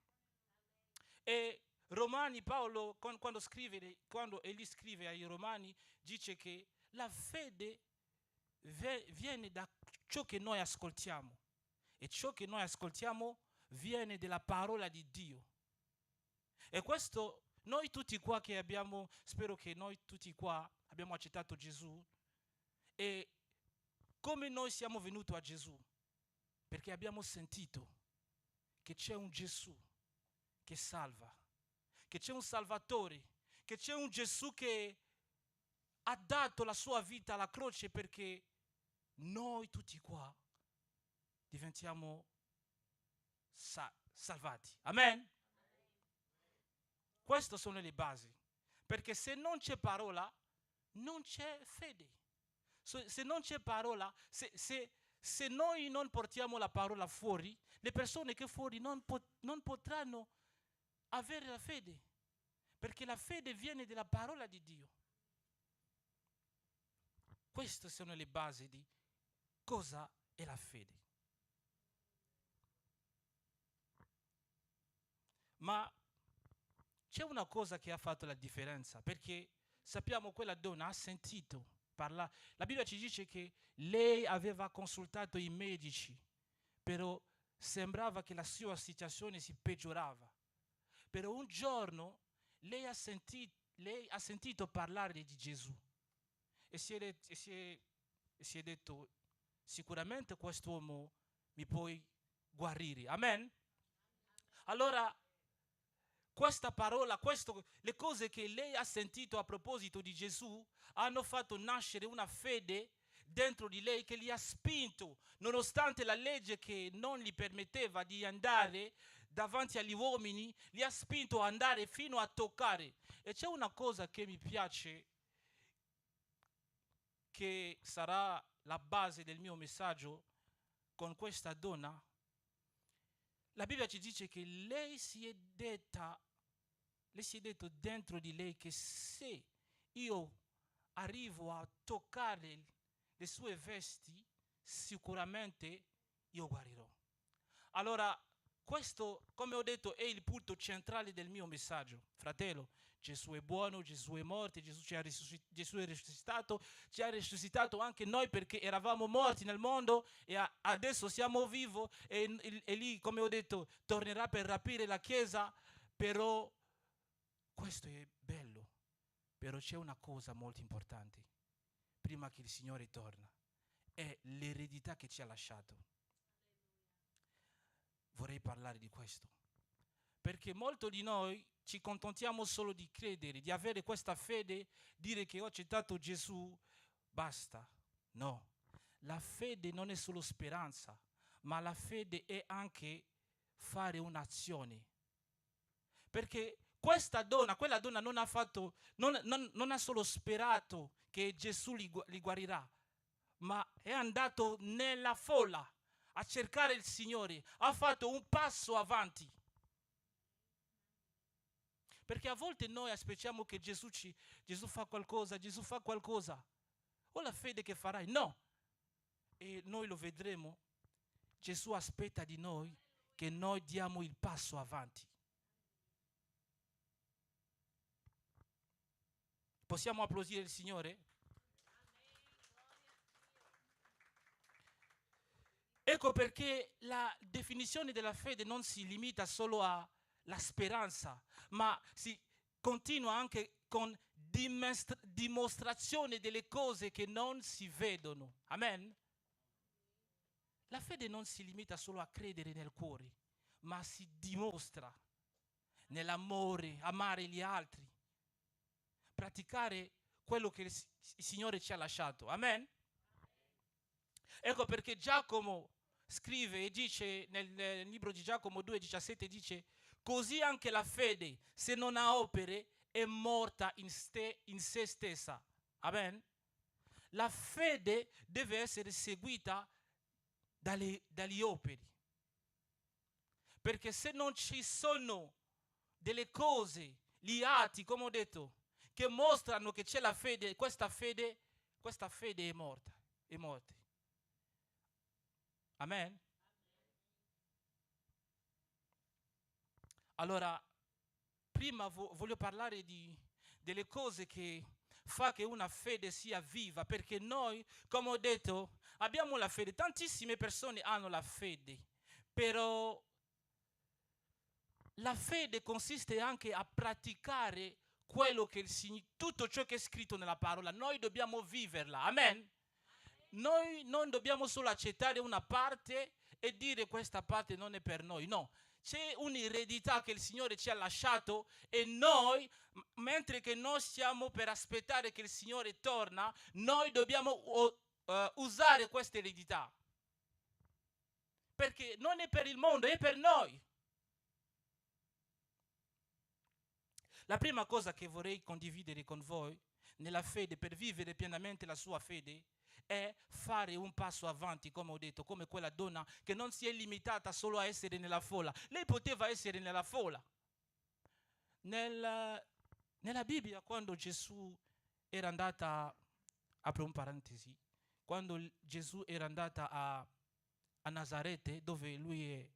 E Romani, Paolo, quando egli scrive ai Romani, dice che la fede viene da ciò che noi ascoltiamo, e ciò che noi ascoltiamo viene dalla parola di Dio. E questo noi tutti qua che abbiamo, spero che noi tutti qua abbiamo accettato Gesù. E come noi siamo venuti a Gesù? Perché abbiamo sentito che c'è un Gesù che salva, che c'è un Salvatore, che c'è un Gesù che ha dato la sua vita alla croce perché noi tutti qua diventiamo salvati. Amen? Queste sono le basi. Perché se non c'è parola, non c'è fede. Se non c'è parola, se noi non portiamo la parola fuori, le persone che fuori non potranno avere la fede, perché la fede viene dalla parola di Dio. Queste sono le basi di cosa è la fede. Ma c'è una cosa che ha fatto la differenza, perché sappiamo quella donna ha sentito parlare. La Bibbia ci dice che lei aveva consultato i medici, però sembrava che la sua situazione si peggiorava. Però un giorno lei ha sentito parlare di Gesù e si è detto, sicuramente quest'uomo mi può guarire. Amen? Allora, questa parola, le cose che lei ha sentito a proposito di Gesù hanno fatto nascere una fede dentro di lei che li ha spinto, nonostante la legge che non gli permetteva di andare davanti agli uomini, li ha spinto ad andare fino a toccare. E c'è una cosa che mi piace, che sarà la base del mio messaggio con questa donna. La Bibbia ci dice che lei si è detto dentro di lei che se io arrivo a toccare le sue vesti, sicuramente io guarirò. Allora, questo, come ho detto, è il punto centrale del mio messaggio. Fratello, Gesù è buono, Gesù è morto, Gesù è risuscitato, ci ha risuscitato anche noi perché eravamo morti nel mondo e adesso siamo vivi e lì, come ho detto, tornerà per rapire la Chiesa. Però questo è bello, però c'è una cosa molto importante prima che il Signore torna, è l'eredità che ci ha lasciato. Vorrei parlare di questo, perché molti di noi ci contentiamo solo di credere, di avere questa fede, dire che ho accettato Gesù, basta. No, la fede non è solo speranza, ma la fede è anche fare un'azione. Perché quella donna non ha solo sperato che Gesù li guarirà, ma è andato nella folla a cercare il Signore, ha fatto un passo avanti. Perché a volte noi aspettiamo che Gesù fa qualcosa, o la fede che farai, no. E noi lo vedremo, Gesù aspetta di noi che noi diamo il passo avanti. Possiamo applaudire il Signore? Ecco perché la definizione della fede non si limita solo alla speranza, ma si continua anche con dimostrazione delle cose che non si vedono. Amen? La fede non si limita solo a credere nel cuore, ma si dimostra nell'amore, amare gli altri, praticare quello che il Signore ci ha lasciato. Amen? Ecco perché Giacomo scrive e dice nel libro di Giacomo 2,17, dice: così anche la fede, se non ha opere, è morta in se stessa. Amen? La fede deve essere seguita dagli operi. Perché se non ci sono delle cose, gli atti, come ho detto, che mostrano che c'è la fede, questa fede è morta. È morta. Amen? Allora, prima voglio parlare delle cose che fa che una fede sia viva, perché noi, come ho detto, abbiamo la fede. Tantissime persone hanno la fede, però la fede consiste anche a praticare tutto ciò che è scritto nella parola. Noi dobbiamo viverla. Amen? Noi non dobbiamo solo accettare una parte e dire questa parte non è per noi. No, c'è un'eredità che il Signore ci ha lasciato e noi, mentre che noi stiamo per aspettare che il Signore torna, noi dobbiamo usare questa eredità. Perché non è per il mondo, è per noi. La prima cosa che vorrei condividere con voi nella fede, per vivere pienamente la sua fede, è fare un passo avanti, come ho detto, come quella donna che non si è limitata solo a essere nella folla. Lei poteva essere nella folla. Nella Bibbia, quando Gesù era andata, apro un parentesi, quando Gesù era andata a Nazarete, dove lui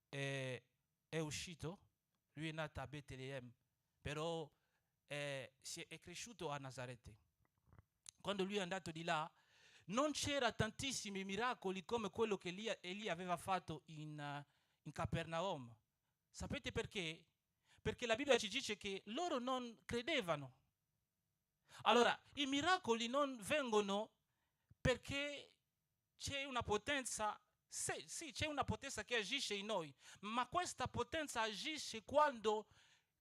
è uscito, lui è nato a Betlemme, però è cresciuto a Nazarete. Quando lui è andato di là, non c'era tantissimi miracoli come quello che Elia aveva fatto in Capernaum. Sapete perché? Perché la Bibbia ci dice che loro non credevano. Allora, i miracoli non vengono perché c'è una potenza, sì, c'è una potenza che agisce in noi, ma questa potenza agisce quando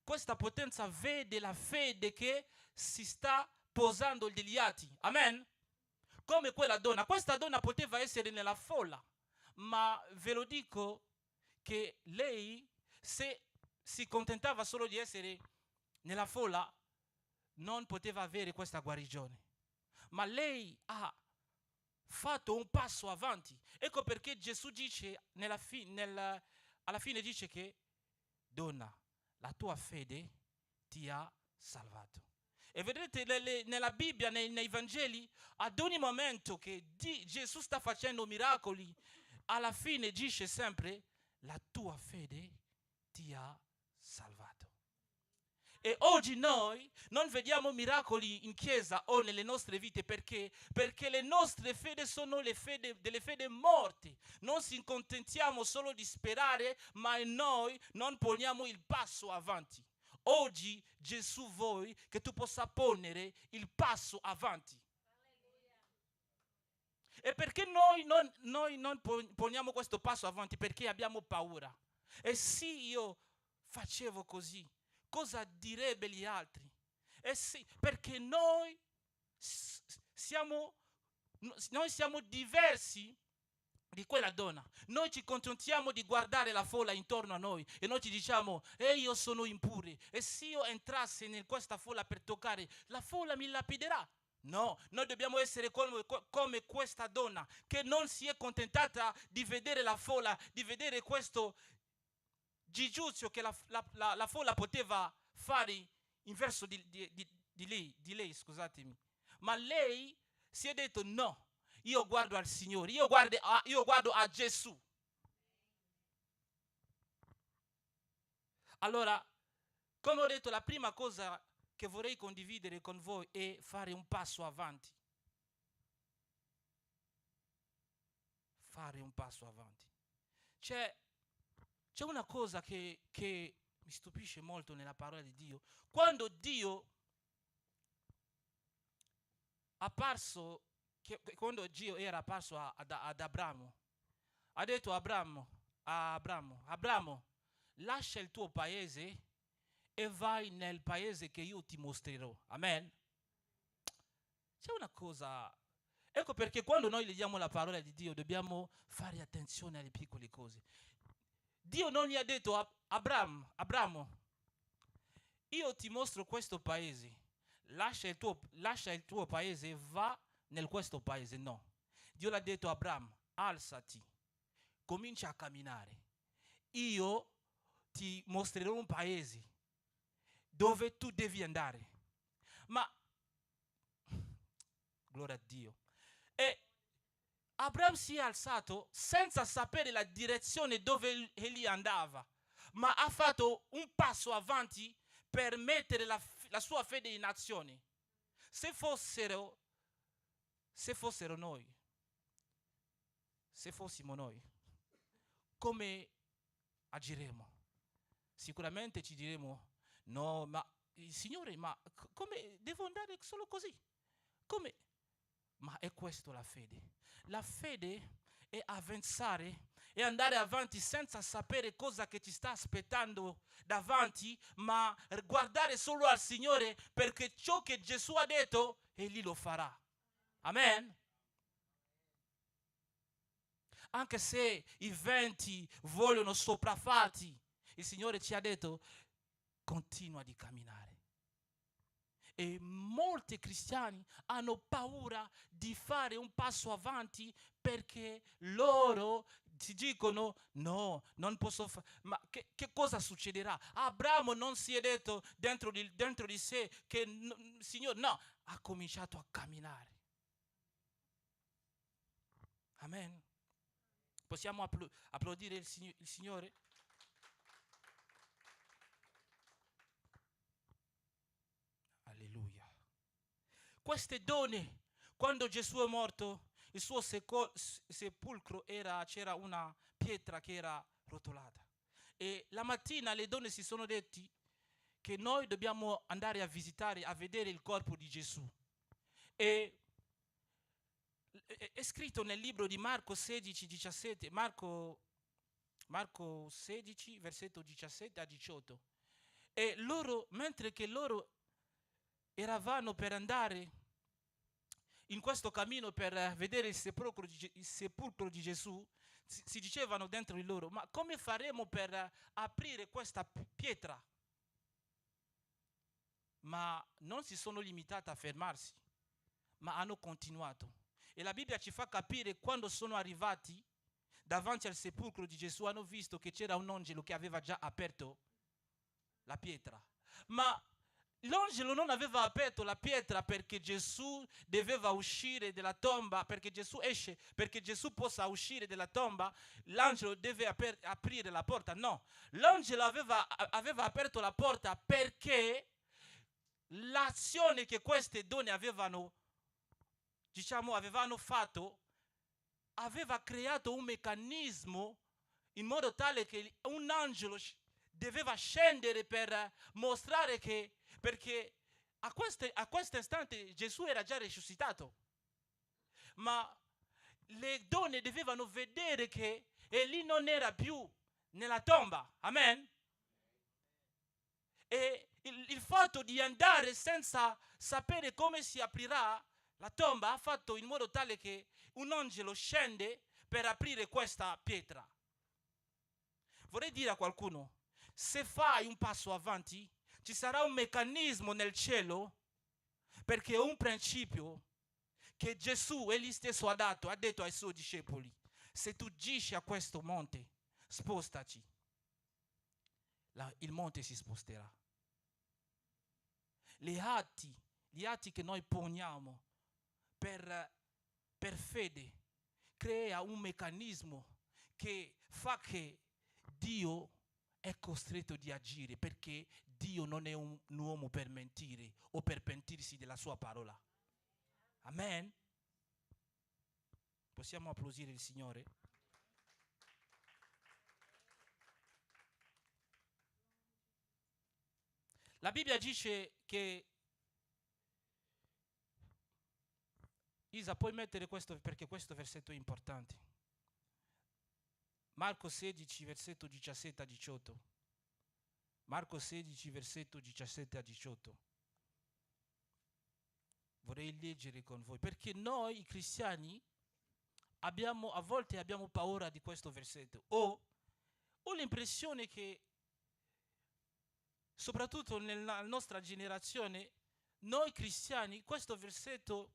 questa potenza vede la fede che si sta posando degli atti. Amen? Come quella donna. Questa donna poteva essere nella folla, ma ve lo dico che lei, se si contentava solo di essere nella folla, non poteva avere questa guarigione. Ma lei ha fatto un passo avanti. Ecco perché Gesù dice alla fine dice che donna, la tua fede ti ha salvato. E vedete nella Bibbia, nei Vangeli, ad ogni momento che Gesù sta facendo miracoli, alla fine dice sempre la tua fede ti ha salvato. E oggi noi non vediamo miracoli in chiesa o nelle nostre vite perché le nostre fedi sono delle fedi morte. Non ci contentiamo solo di sperare, ma noi non poniamo il passo avanti. Oggi Gesù vuole che tu possa ponere il passo avanti. E perché noi non poniamo questo passo avanti? Perché abbiamo paura. E sì, io facevo così, cosa direbbero gli altri? E sì, perché noi siamo diversi di quella donna. Noi ci contentiamo di guardare la folla intorno a noi e noi ci diciamo io sono impure e se io entrassi in questa folla per toccare, la folla mi lapiderà. No, noi dobbiamo essere come questa donna che non si è contentata di vedere la folla, di vedere questo giudizio che la folla poteva fare in verso di lei, scusatemi. Ma lei si è detto no, io guardo al Signore, io guardo a Gesù. Allora, come ho detto, la prima cosa che vorrei condividere con voi è fare un passo avanti. Fare un passo avanti. C'è una cosa che mi stupisce molto nella parola di Dio. Quando Dio quando Dio era apparso ad Abramo, ha detto a Abramo, lascia il tuo paese e vai nel paese che io ti mostrerò. Amen? C'è una cosa, ecco perché quando noi leggiamo la parola di Dio dobbiamo fare attenzione alle piccole cose. Dio non gli ha detto a Abramo, io ti mostro questo paese, lascia il tuo paese e va nel questo paese. No, Dio l'ha detto a Abramo, alzati, comincia a camminare, io ti mostrerò un paese dove tu devi andare. Ma gloria a Dio. E Abramo si è alzato senza sapere la direzione dove egli andava, ma ha fatto un passo avanti per mettere la sua fede in azione. Se fossimo noi, se fossimo noi, come agiremo? Sicuramente ci diremo no, ma il Signore, ma come devo andare solo così? Come? Ma è questo la fede. La fede è avanzare e andare avanti senza sapere cosa che ti sta aspettando davanti, ma guardare solo al Signore perché ciò che Gesù ha detto, Egli lo farà. Amen? Anche se i venti vogliono sopraffarti, il Signore ci ha detto continua di camminare. E molti cristiani hanno paura di fare un passo avanti perché loro si dicono no, non posso fare. Ma che cosa succederà? Abramo non si è detto dentro di sé che Signore, no, ha cominciato a camminare. Amen. Possiamo applaudire il Signore? Alleluia. Queste donne, quando Gesù è morto, il suo sepolcro c'era una pietra che era rotolata. E la mattina le donne si sono detti che noi dobbiamo andare a visitare, a vedere il corpo di Gesù. E è scritto nel libro di Marco 16, 17, Marco 16, versetto 17 a 18. E loro, mentre che loro eravamo per andare in questo cammino per vedere il sepolcro di Gesù, si dicevano dentro di loro, ma come faremo per aprire questa pietra? Ma non si sono limitati a fermarsi, ma hanno continuato. E la Bibbia ci fa capire quando sono arrivati davanti al sepolcro di Gesù, hanno visto che c'era un angelo che aveva già aperto la pietra. Ma l'angelo non aveva aperto la pietra perché Gesù doveva uscire dalla tomba, perché Gesù esce, perché Gesù possa uscire dalla tomba, l'angelo deve aprire la porta. No, l'angelo aveva aperto la porta perché l'azione che queste donne avevano fatto aveva creato un meccanismo in modo tale che un angelo doveva scendere per mostrare che, perché a questo istante Gesù era già risuscitato, ma le donne dovevano vedere che Eli non era più nella tomba. Amen. E il fatto di andare senza sapere come si aprirà la tomba ha fatto in modo tale che un angelo scende per aprire questa pietra. Vorrei dire a qualcuno, se fai un passo avanti, ci sarà un meccanismo nel cielo, perché è un principio che Gesù egli stesso ha detto ai suoi discepoli: se tu dici a questo monte, spostaci, il monte si sposterà. Gli atti che noi poniamo per fede crea un meccanismo che fa che Dio è costretto di agire, perché Dio non è un uomo per mentire o per pentirsi della sua parola. Amen. Possiamo applaudire il Signore? La Bibbia dice che Isa, puoi mettere questo perché questo versetto è importante. Marco 16, versetto 17 a 18. Marco 16, versetto 17 a 18. Vorrei leggere con voi, perché noi cristiani a volte abbiamo paura di questo versetto. Ho l'impressione che, soprattutto nella nostra generazione, noi cristiani, questo versetto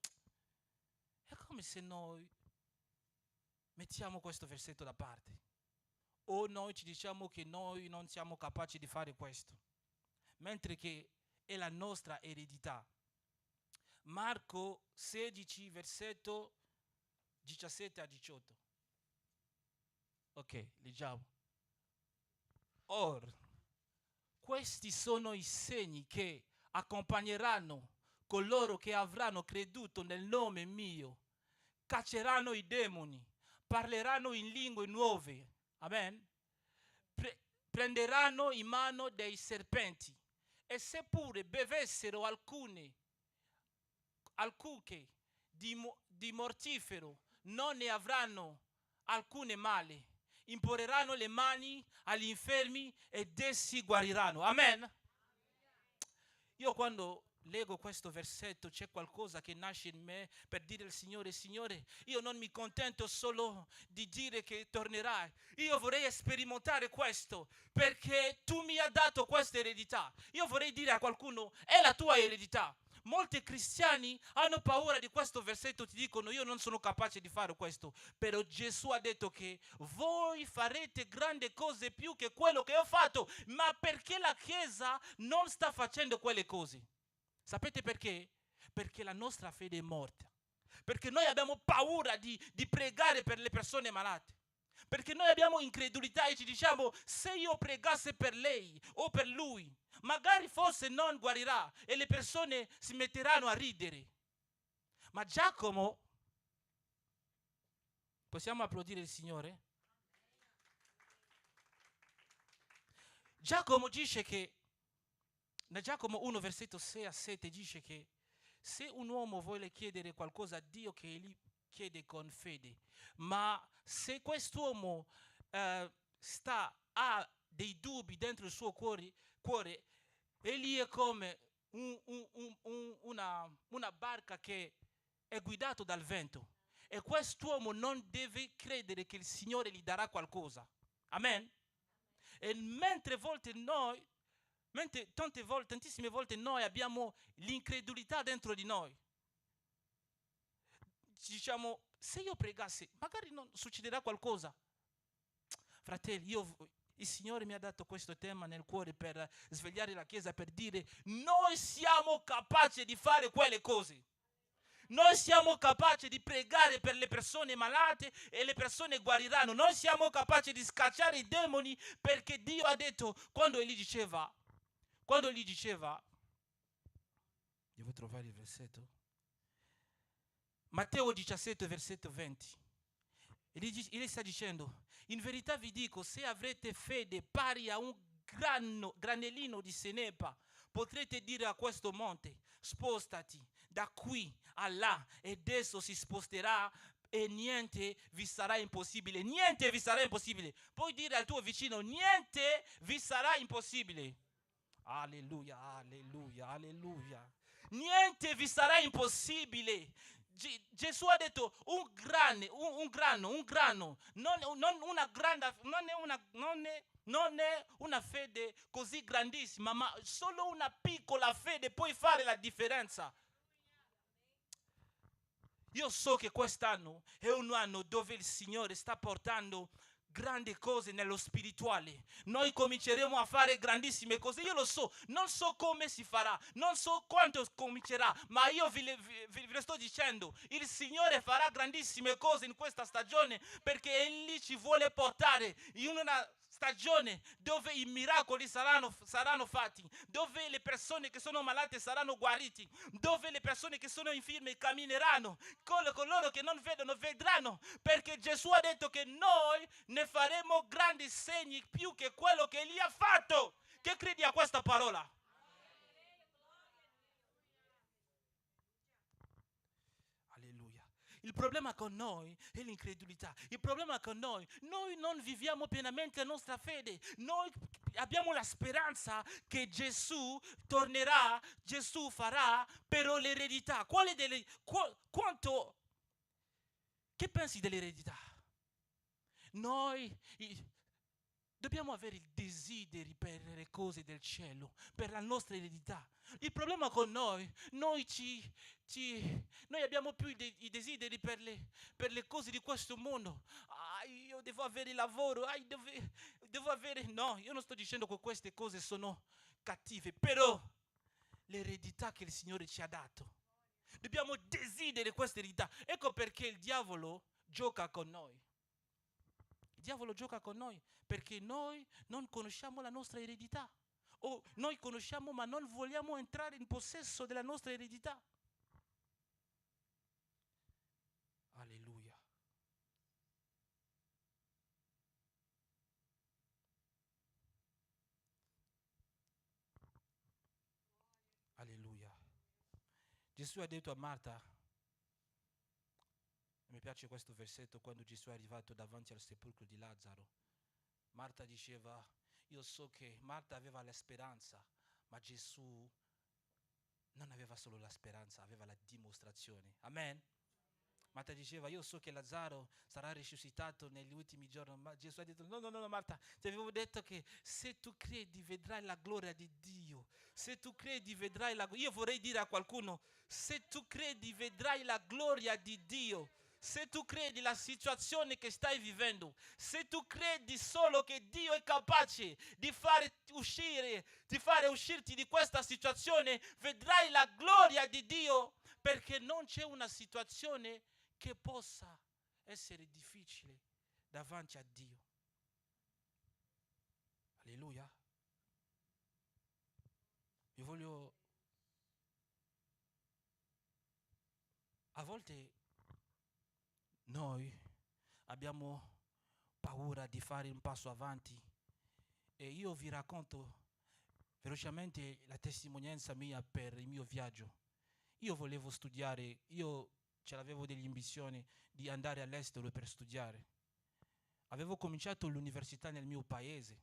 è come se noi mettiamo questo versetto da parte, o noi ci diciamo che noi non siamo capaci di fare questo, mentre che è la nostra eredità. Marco 16, versetto 17 a 18. Ok, leggiamo. Or, questi sono i segni che accompagneranno coloro che avranno creduto nel nome mio: cacceranno i demoni, parleranno in lingue nuove, amen, prenderanno in mano dei serpenti, e seppure bevessero alcune di mortifero, non ne avranno alcune male. Imporreranno le mani agli infermi ed essi guariranno. Amen. Io quando leggo questo versetto c'è qualcosa che nasce in me per dire al Signore: Signore, io non mi contento solo di dire che tornerai, io vorrei sperimentare questo, perché tu mi hai dato questa eredità. Io vorrei dire a qualcuno: è la tua eredità. molti cristiani hanno paura di questo versetto, ti dicono io non sono capace di fare questo, però Gesù ha detto che voi farete grandi cose più che quello che ho fatto, ma perché la Chiesa non sta facendo quelle cose? Sapete perché? Perché la nostra fede è morta, perché noi abbiamo paura di pregare per le persone malate. Perché noi abbiamo incredulità e ci diciamo, se io pregasse per lei o per lui, magari forse non guarirà e le persone si metteranno a ridere. Ma Giacomo, possiamo applaudire il Signore? Giacomo dice che, da Giacomo 1 versetto 6 a 7 dice che se un uomo vuole chiedere qualcosa a Dio, che egli chiede con fede, ma se quest'uomo ha dei dubbi dentro il suo cuore, egli è come una barca che è guidata dal vento, e quest'uomo non deve credere che il Signore gli darà qualcosa. Amen? E tantissime volte noi abbiamo l'incredulità dentro di noi. Diciamo, se io pregassi, magari non succederà qualcosa. Fratelli, il Signore mi ha dato questo tema nel cuore per svegliare la Chiesa, per dire, noi siamo capaci di fare quelle cose. Noi siamo capaci di pregare per le persone malate e le persone guariranno. Noi siamo capaci di scacciare i demoni, perché Dio ha detto, quando egli diceva, devo trovare il versetto, Matteo 17 versetto 20, egli sta dicendo, in verità vi dico, se avrete fede pari a un granellino di senepa, potrete dire a questo monte, spostati da qui a là, ed esso si sposterà, e niente vi sarà impossibile. Niente vi sarà impossibile. Puoi dire al tuo vicino, niente vi sarà impossibile. Alleluia, alleluia, alleluia. Niente vi sarà impossibile. Gesù ha detto un grano, non è una fede così grandissima, ma solo una piccola fede può fare la differenza. Io so che quest'anno è un anno dove il Signore sta portando grandi cose nello spirituale. Noi cominceremo a fare grandissime cose. Io lo so, non so come si farà, non so quanto comincerà, ma io vi sto dicendo, il Signore farà grandissime cose in questa stagione, perché Egli ci vuole portare in una stagione dove i miracoli saranno fatti, dove le persone che sono malate saranno guariti, dove le persone che sono infirme cammineranno, coloro che non vedono vedranno, perché Gesù ha detto che noi ne faremo grandi segni più che quello che Egli ha fatto. Che credi a questa parola? Il problema con noi è l'incredulità. Il problema con noi non viviamo pienamente la nostra fede. Noi abbiamo la speranza che Gesù tornerà, Gesù farà, però l'eredità. Che pensi dell'eredità? Noi dobbiamo avere il desiderio per le cose del cielo, per la nostra eredità. Il problema con noi abbiamo più i desideri per le cose di questo mondo. Io devo avere lavoro, devo avere... No, io non sto dicendo che queste cose sono cattive, però l'eredità che il Signore ci ha dato, dobbiamo desiderare questa eredità. Ecco perché il diavolo gioca con noi. Il diavolo gioca con noi perché noi non conosciamo la nostra eredità, o noi conosciamo ma non vogliamo entrare in possesso della nostra eredità. Alleluia. Alleluia. Gesù ha detto a Marta, mi piace questo versetto, quando Gesù è arrivato davanti al sepolcro di Lazzaro. Marta diceva, io so che Marta aveva la speranza, ma Gesù non aveva solo la speranza, aveva la dimostrazione. Amen? Marta diceva, io so che Lazzaro sarà risuscitato negli ultimi giorni, ma Gesù ha detto, no Marta, ti avevo detto che se tu credi vedrai la gloria di Dio. Se tu credi vedrai la gloria. Io vorrei dire a qualcuno, se tu credi vedrai la gloria di Dio. Se tu credi la situazione che stai vivendo, se tu credi solo che Dio è capace di fare uscirti di questa situazione, vedrai la gloria di Dio, perché non c'è una situazione che possa essere difficile davanti a Dio. Alleluia. Io voglio... A volte noi abbiamo paura di fare un passo avanti, e io vi racconto velocemente la testimonianza mia per il mio viaggio. Io volevo studiare, io ce l'avevo delle ambizioni di andare all'estero per studiare. Avevo cominciato l'università nel mio paese,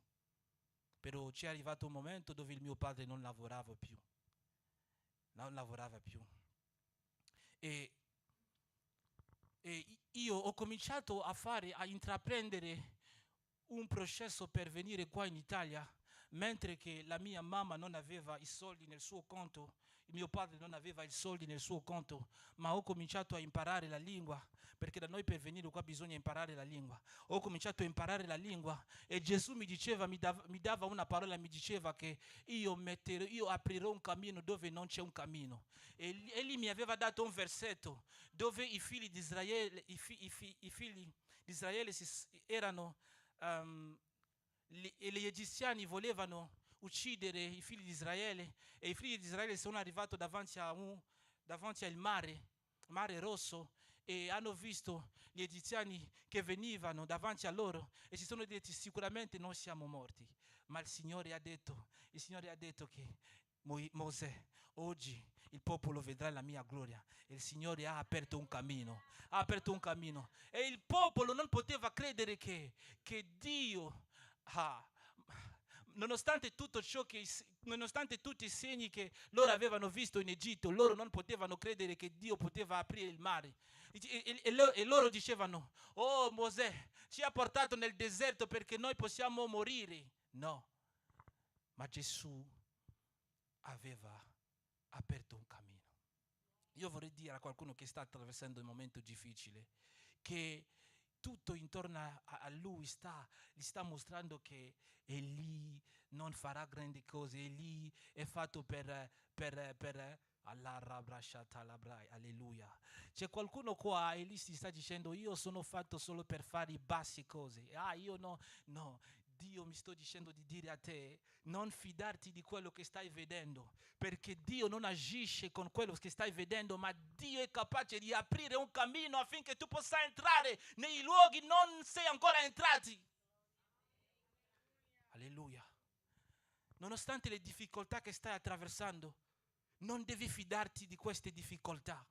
però c'è arrivato un momento dove il mio padre non lavorava più. E io ho cominciato a intraprendere un processo per venire qua in Italia, mentre che la mia mamma non aveva i soldi nel suo conto, il mio padre non aveva i soldi nel suo conto, ma ho cominciato a imparare la lingua, perché da noi per venire qua bisogna imparare la lingua. Ho cominciato a imparare la lingua e Gesù mi dava una parola, mi diceva che io aprirò un cammino dove non c'è un cammino. E lì mi aveva dato un versetto dove i figli di Israele, erano... gli egiziani volevano uccidere i figli di Israele, e i figli di Israele sono arrivati davanti al mare Rosso, e hanno visto gli egiziani che venivano davanti a loro e si sono detti: sicuramente noi siamo morti. Ma il Signore ha detto che Mosè, oggi il popolo vedrà la mia gloria. E il Signore ha aperto un cammino, e il popolo non poteva credere che Dio, nonostante tutto ciò nonostante tutti i segni che loro avevano visto in Egitto, loro non potevano credere che Dio poteva aprire il mare. E loro dicevano: oh, Mosè ci ha portato nel deserto perché noi possiamo morire. No, ma Gesù aveva aperto un cammino. Io vorrei dire a qualcuno che sta attraversando un momento difficile che tutto intorno a lui gli sta mostrando che è lì, non farà grandi cose, è lì, è fatto per alleluia. C'è qualcuno qua e lì si sta dicendo: io sono fatto solo per fare basse cose. Io no. Dio mi sto dicendo di dire a te: non fidarti di quello che stai vedendo, perché Dio non agisce con quello che stai vedendo, ma Dio è capace di aprire un cammino affinché tu possa entrare nei luoghi non sei ancora entrati. Alleluia. Nonostante le difficoltà che stai attraversando, non devi fidarti di queste difficoltà,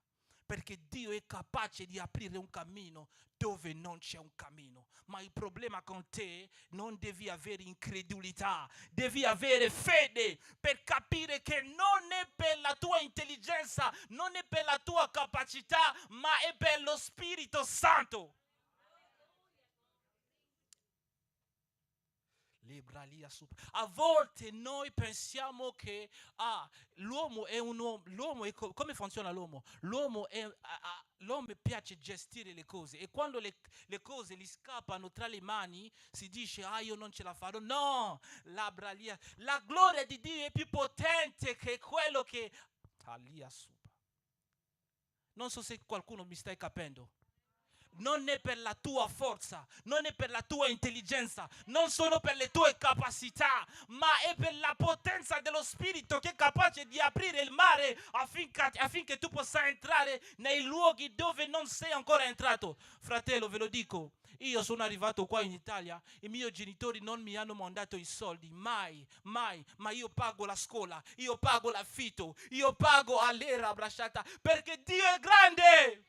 perché Dio è capace di aprire un cammino dove non c'è un cammino. Ma il problema con te, non devi avere incredulità, devi avere fede per capire che non è per la tua intelligenza, non è per la tua capacità, ma è per lo Spirito Santo. A volte noi pensiamo che l'uomo è un uomo, come funziona l'uomo? L'uomo piace gestire le cose, e quando le cose gli scappano tra le mani si dice: io non ce la farò. No, la gloria di Dio è più potente che quello che non so se qualcuno mi sta capendo. Non è per la tua forza, non è per la tua intelligenza, non sono per le tue capacità, ma è per la potenza dello Spirito che è capace di aprire il mare affinché tu possa entrare nei luoghi dove non sei ancora entrato. Fratello, ve lo dico, io sono arrivato qua in Italia, i miei genitori non mi hanno mandato i soldi, mai, ma io pago la scuola, io pago l'affitto, io pago all'era bracciata, perché Dio è grande.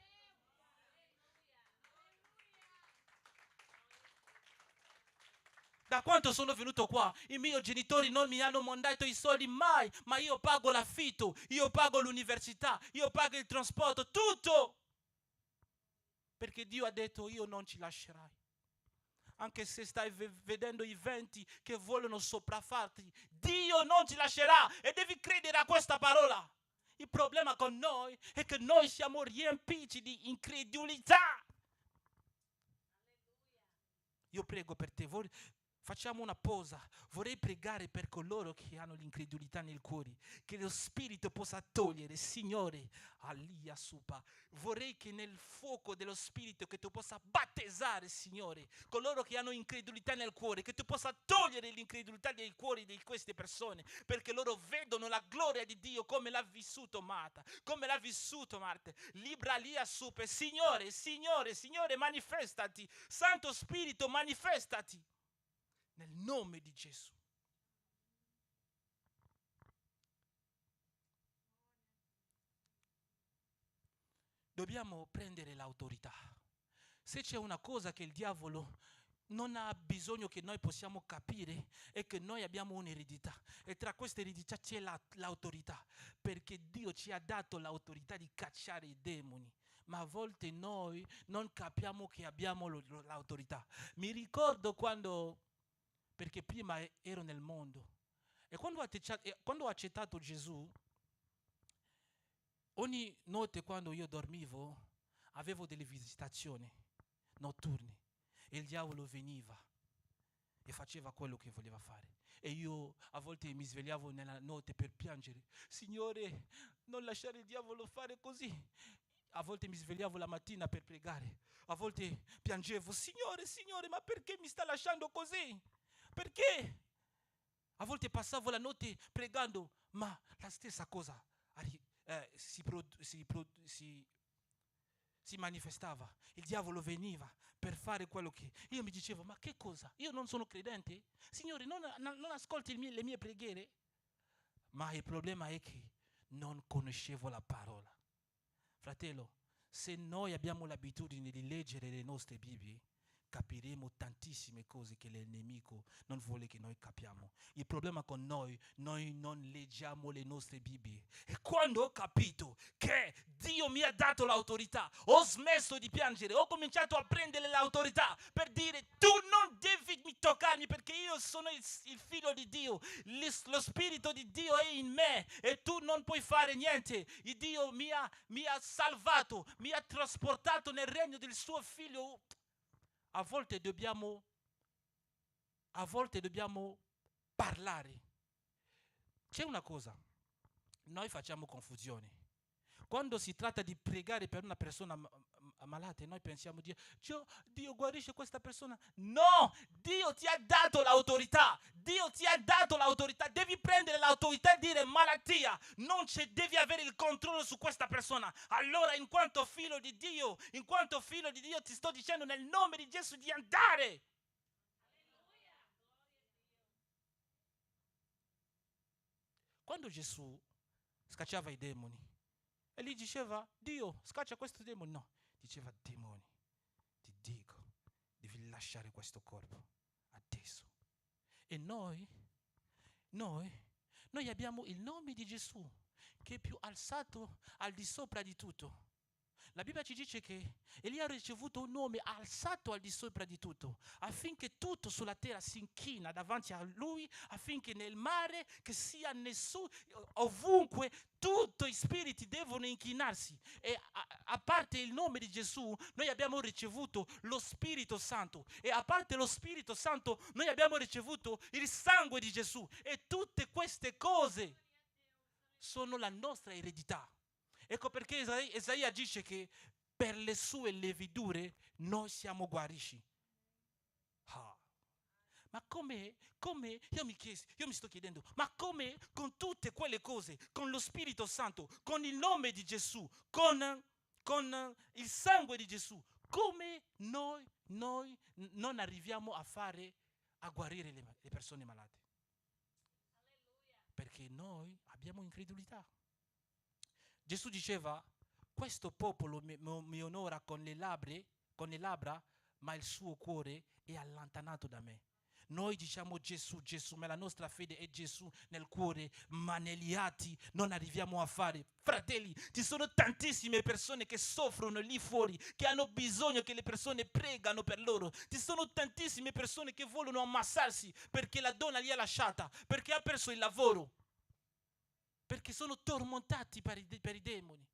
Da quando sono venuto qua, i miei genitori non mi hanno mandato i soldi mai, ma io pago l'affitto, io pago l'università, io pago il trasporto, tutto. Perché Dio ha detto: io non ci lascerai. anche se stai vedendo i venti che vogliono sopraffarti, Dio non ti lascerà e devi credere a questa parola. Il problema con noi è che noi siamo riempiti di incredulità. Io prego per te, facciamo una pausa. Vorrei pregare per coloro che hanno l'incredulità nel cuore, che lo Spirito possa togliere, Signore, Alia Supa. Vorrei che nel fuoco dello Spirito che tu possa battezzare, Signore, coloro che hanno incredulità nel cuore, che tu possa togliere l'incredulità dei cuori di queste persone, perché loro vedono la gloria di Dio come l'ha vissuto Marta, come l'ha vissuto Marta. Libra Alia Supa. Signore, Signore, Signore, manifestati. Santo Spirito, manifestati. Nel nome di Gesù. Dobbiamo prendere l'autorità. Se c'è una cosa che il diavolo non ha bisogno che noi possiamo capire, è che noi abbiamo un'eredità. E tra queste eredità c'è l'autorità. Perché Dio ci ha dato l'autorità di cacciare i demoni. Ma a volte noi non capiamo che abbiamo l'autorità. Mi ricordo quando... perché prima ero nel mondo e quando ho accettato Gesù, ogni notte quando io dormivo avevo delle visitazioni notturne e il diavolo veniva e faceva quello che voleva fare e io a volte mi svegliavo nella notte per piangere: Signore, non lasciare il diavolo fare così. A volte mi svegliavo la mattina per pregare, a volte piangevo: Signore, Signore, ma perché mi sta lasciando così? Perché? A volte passavo la notte pregando, ma la stessa cosa si manifestava. Il diavolo veniva per fare quello che... Io mi dicevo: ma che cosa? Io non sono credente? Signore, non ascolti le mie preghiere? Ma il problema è che non conoscevo la parola. Fratello, se noi abbiamo l'abitudine di leggere le nostre Bibbie, capiremo tantissime cose che il nemico non vuole che noi capiamo. Il problema con noi non leggiamo le nostre Bibbie. E quando ho capito che Dio mi ha dato l'autorità, ho smesso di piangere, ho cominciato a prendere l'autorità per dire: tu non devi toccarmi perché io sono il figlio di Dio, lo Spirito di Dio è in me e tu non puoi fare niente. Il Dio mi ha salvato, mi ha trasportato nel regno del suo figlio. A volte dobbiamo parlare. C'è una cosa, noi facciamo confusione. Quando si tratta di pregare per una persona malata, noi pensiamo: Dio guarisce questa persona. No, Dio ti ha dato l'autorità. Dio ti ha dato l'autorità. Devi prendere l'autorità e dire: malattia, non devi avere il controllo su questa persona. Allora, in quanto figlio di Dio, ti sto dicendo nel nome di Gesù di andare. Quando Gesù scacciava i demoni, e gli diceva: Dio, scaccia questo demone. No, diceva: demoni, ti dico, devi lasciare questo corpo adesso. E noi abbiamo il nome di Gesù, che è più alzato al di sopra di tutto. La Bibbia ci dice che Elia ha ricevuto un nome alzato al di sopra di tutto, affinché tutto sulla terra si inchina davanti a lui, affinché nel mare, che sia nessuno, ovunque, tutti i spiriti devono inchinarsi. E a parte il nome di Gesù, noi abbiamo ricevuto lo Spirito Santo. E a parte lo Spirito Santo, noi abbiamo ricevuto il sangue di Gesù. E tutte queste cose sono la nostra eredità. Ecco perché Isaia dice che per le sue levidure noi siamo guariti. Ma come? Io mi sto chiedendo, ma come con tutte quelle cose, con lo Spirito Santo, con il nome di Gesù, con il sangue di Gesù, come noi non arriviamo a guarire le persone malate? Perché noi abbiamo incredulità. Gesù diceva: questo popolo mi onora con le labbra, ma il suo cuore è allontanato da me. Noi diciamo Gesù, Gesù, ma la nostra fede è Gesù nel cuore, ma negli atti non arriviamo a fare. Fratelli, ci sono tantissime persone che soffrono lì fuori, che hanno bisogno che le persone pregano per loro. Ci sono tantissime persone che vogliono ammassarsi perché la donna li ha lasciata, perché ha perso il lavoro, perché sono tormentati per i demoni.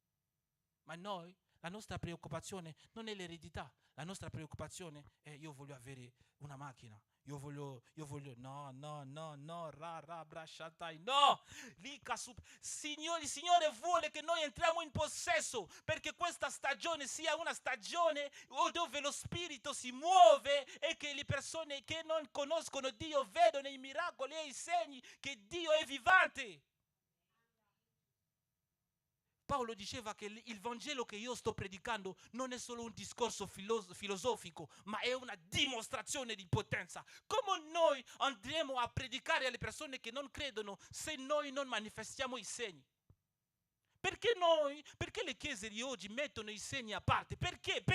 Ma noi, la nostra preoccupazione non è l'eredità, la nostra preoccupazione è io voglio avere una macchina, io voglio, no, brasciatai, no, il Signore vuole che noi entriamo in possesso, perché questa stagione sia una stagione dove lo Spirito si muove e che le persone che non conoscono Dio vedono i miracoli e i segni che Dio è vivante. Paolo diceva che il Vangelo che io sto predicando non è solo un discorso filosofico, ma è una dimostrazione di potenza. Come noi andremo a predicare alle persone che non credono se noi non manifestiamo i segni? Perché le chiese di oggi mettono i segni a parte? Perché?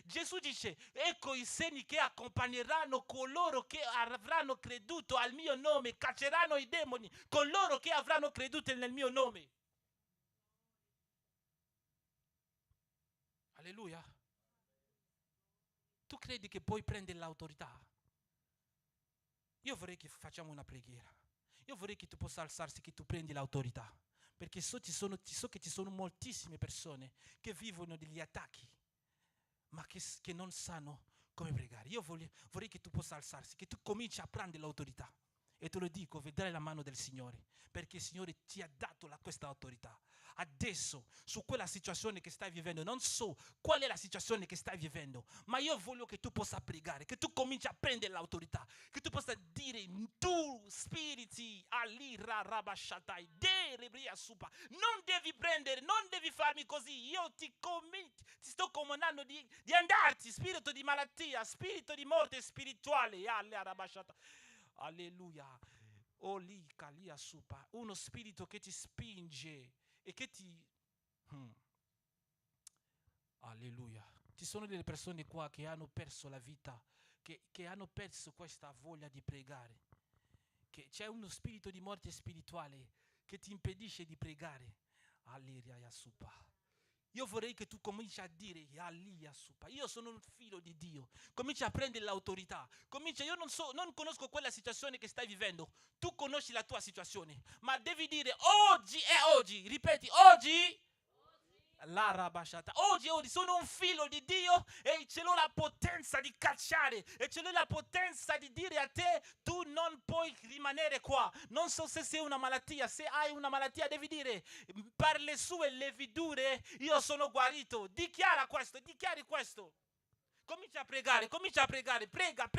Gesù dice, ecco i segni che accompagneranno coloro che avranno creduto al mio nome, cacceranno i demoni, coloro che avranno creduto nel mio nome. Alleluia. Tu credi che puoi prendere l'autorità? Io vorrei che facciamo una preghiera. Io vorrei che tu possa alzarsi, che tu prendi l'autorità. Perché so che ci sono moltissime persone che vivono degli attacchi, ma che non sanno come pregare. Io vorrei che tu possa alzarsi, che tu cominci a prendere l'autorità. E te lo dico, vedrai la mano del Signore, perché il Signore ti ha dato questa autorità. Adesso, su quella situazione che stai vivendo, non so qual è la situazione che stai vivendo, ma io voglio che tu possa pregare, che tu cominci a prendere l'autorità, che tu possa dire, tu spiriti, all'ira rabashatai, derebria supa, non devi prendere, non devi farmi così, io ti sto comandando di andarti, spirito di malattia, spirito di morte spirituale, alleluia, uno spirito che ti spinge e che ti alleluia. Ci sono delle persone qua che hanno perso la vita, che hanno perso questa voglia di pregare, che c'è uno spirito di morte spirituale che ti impedisce di pregare. Alleluia supa. Io vorrei che tu cominci a dire io sono un figlio di Dio. Comincia a prendere l'autorità. Io non conosco quella situazione che stai vivendo. Tu conosci la tua situazione, ma devi dire oggi è oggi. Ripeti, oggi la rabasciata. Oggi sono un figlio di Dio e ce l'ho la potenza di cacciare e ce l'ho la potenza di dire a te, tu non puoi rimanere qua. Non so se sei una malattia, se hai una malattia devi dire, per le sue levidure io sono guarito. Dichiari questo. Comincia a pregare, prega.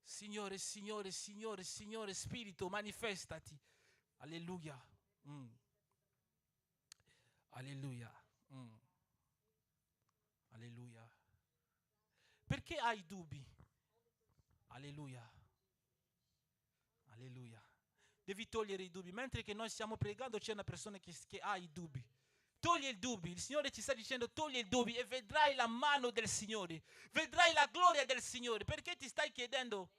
Signore, Spirito, manifestati. Alleluia. Alleluia. Alleluia. Perché hai dubbi? Alleluia. Devi togliere i dubbi. Mentre che noi stiamo pregando c'è una persona che ha i dubbi. Togli il dubbio. Il Signore ci sta dicendo togli il dubbio e vedrai la mano del Signore. Vedrai la gloria del Signore. Perché ti stai chiedendo,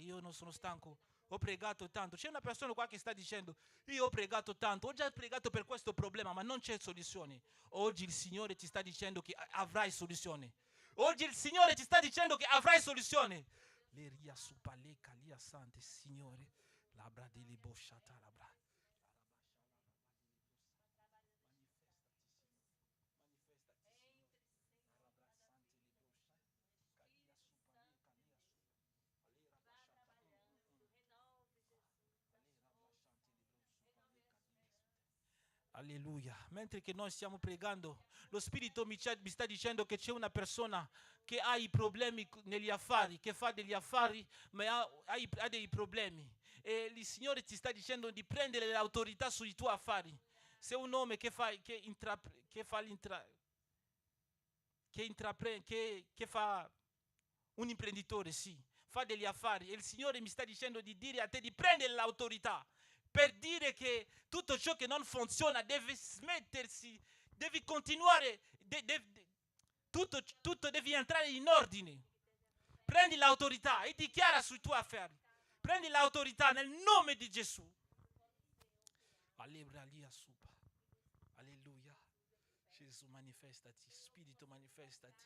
io non sono stanco. Ho pregato tanto. C'è una persona qua che sta dicendo, io ho pregato tanto, ho già pregato per questo problema, ma non c'è soluzione. Oggi il Signore ti sta dicendo che avrai soluzione. Le ria supaleca, lia sante, Signore. Labra di liboshata, labra. Alleluia. Mentre che noi stiamo pregando, lo Spirito mi sta dicendo che c'è una persona che ha i problemi negli affari, che fa degli affari, ma ha dei problemi. E il Signore ti sta dicendo di prendere l'autorità sui tuoi affari. Se un uomo che fa un imprenditore, sì, fa degli affari, e il Signore mi sta dicendo di dire a te di prendere l'autorità. Per dire che tutto ciò che non funziona deve smettersi, devi continuare, tutto devi entrare in ordine. Prendi l'autorità e dichiara sui tuoi affari. Prendi l'autorità nel nome di Gesù. Alleluia. Alleluia. Gesù, manifestati. Spirito, manifestati.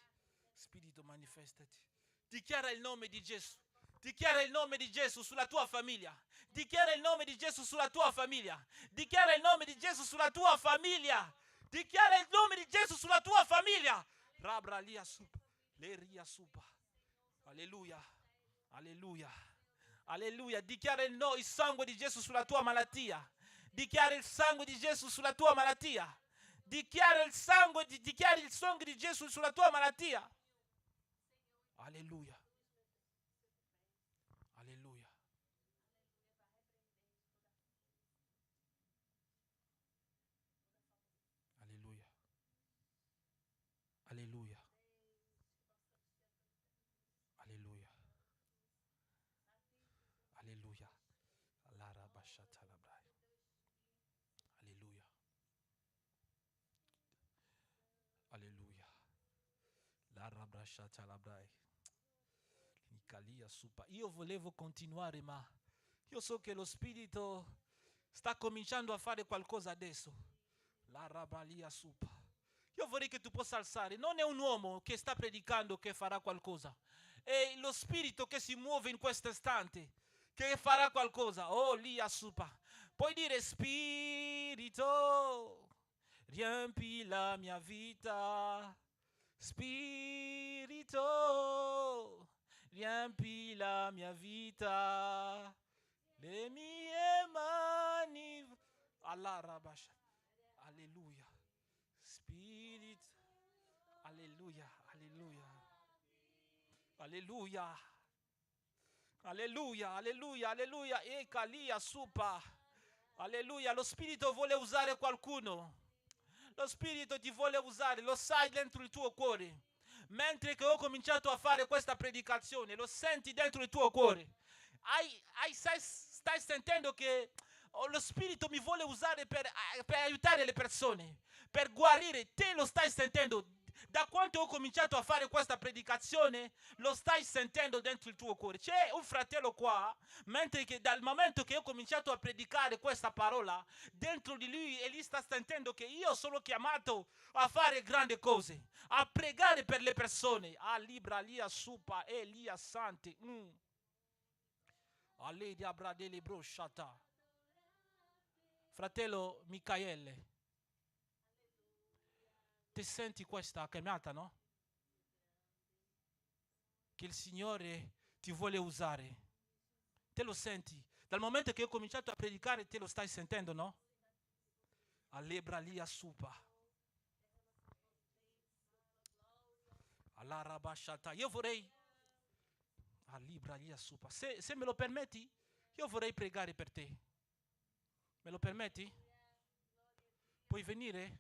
Spirito, manifestati. Dichiara il nome di Gesù. Dichiara il nome di Gesù sulla tua famiglia. Dichiara il nome di Gesù sulla tua famiglia. Dichiara il nome di Gesù sulla tua famiglia. Dichiara il nome di Gesù sulla tua famiglia. Rabra lia supa. Leria supa. Alleluia. Alleluia. Alleluia. Dichiara il sangue di Gesù sulla tua malattia. Dichiara il sangue di Gesù sulla tua malattia. Dichiara il sangue di Gesù sulla tua malattia. Alleluia. Alleluia. Alleluia. Alleluia. Alleluia. Alleluia. Lara bashata labrai. Alleluia. Alleluia. Lara bashata labrai. Nicalia supa. Io volevo continuare, ma io so che lo Spirito sta cominciando a fare qualcosa adesso. La rabalia supa. Io vorrei che tu possa alzare. Non è un uomo che sta predicando che farà qualcosa. È lo Spirito che si muove in questo istante che farà qualcosa. Oh, lia supa. Puoi dire: Spirito, riempi la mia vita. Spirito, riempi la mia vita. Le mie mani. Allah rabasha. Alleluia. Spirito. Alleluia. Alleluia. Alleluia. Alleluia. Alleluia. Alleluia. E calia supa. Alleluia. Lo Spirito vuole usare qualcuno. Lo Spirito ti vuole usare. Lo sai dentro il tuo cuore. Mentre che ho cominciato a fare questa predicazione, lo senti dentro il tuo cuore. Stai sentendo che lo Spirito mi vuole usare per aiutare le persone, per guarire. Te lo stai sentendo. Da quando ho cominciato a fare questa predicazione, lo stai sentendo dentro il tuo cuore. C'è un fratello qua, mentre che dal momento che ho cominciato a predicare questa parola, dentro di lui, e lui sta sentendo che io sono chiamato a fare grandi cose, a pregare per le persone. A libra lia supa e lia santi. A lei di abradele broshata. Fratello Michaele, ti senti questa chiamata, no? Che il Signore ti vuole usare. Te lo senti? Dal momento che ho cominciato a predicare, te lo stai sentendo, no? Allebra lia supa. Alla rabashata. Io vorrei. Allibra lia supa. Se me lo permetti, io vorrei pregare per te. Me lo permetti? Puoi venire?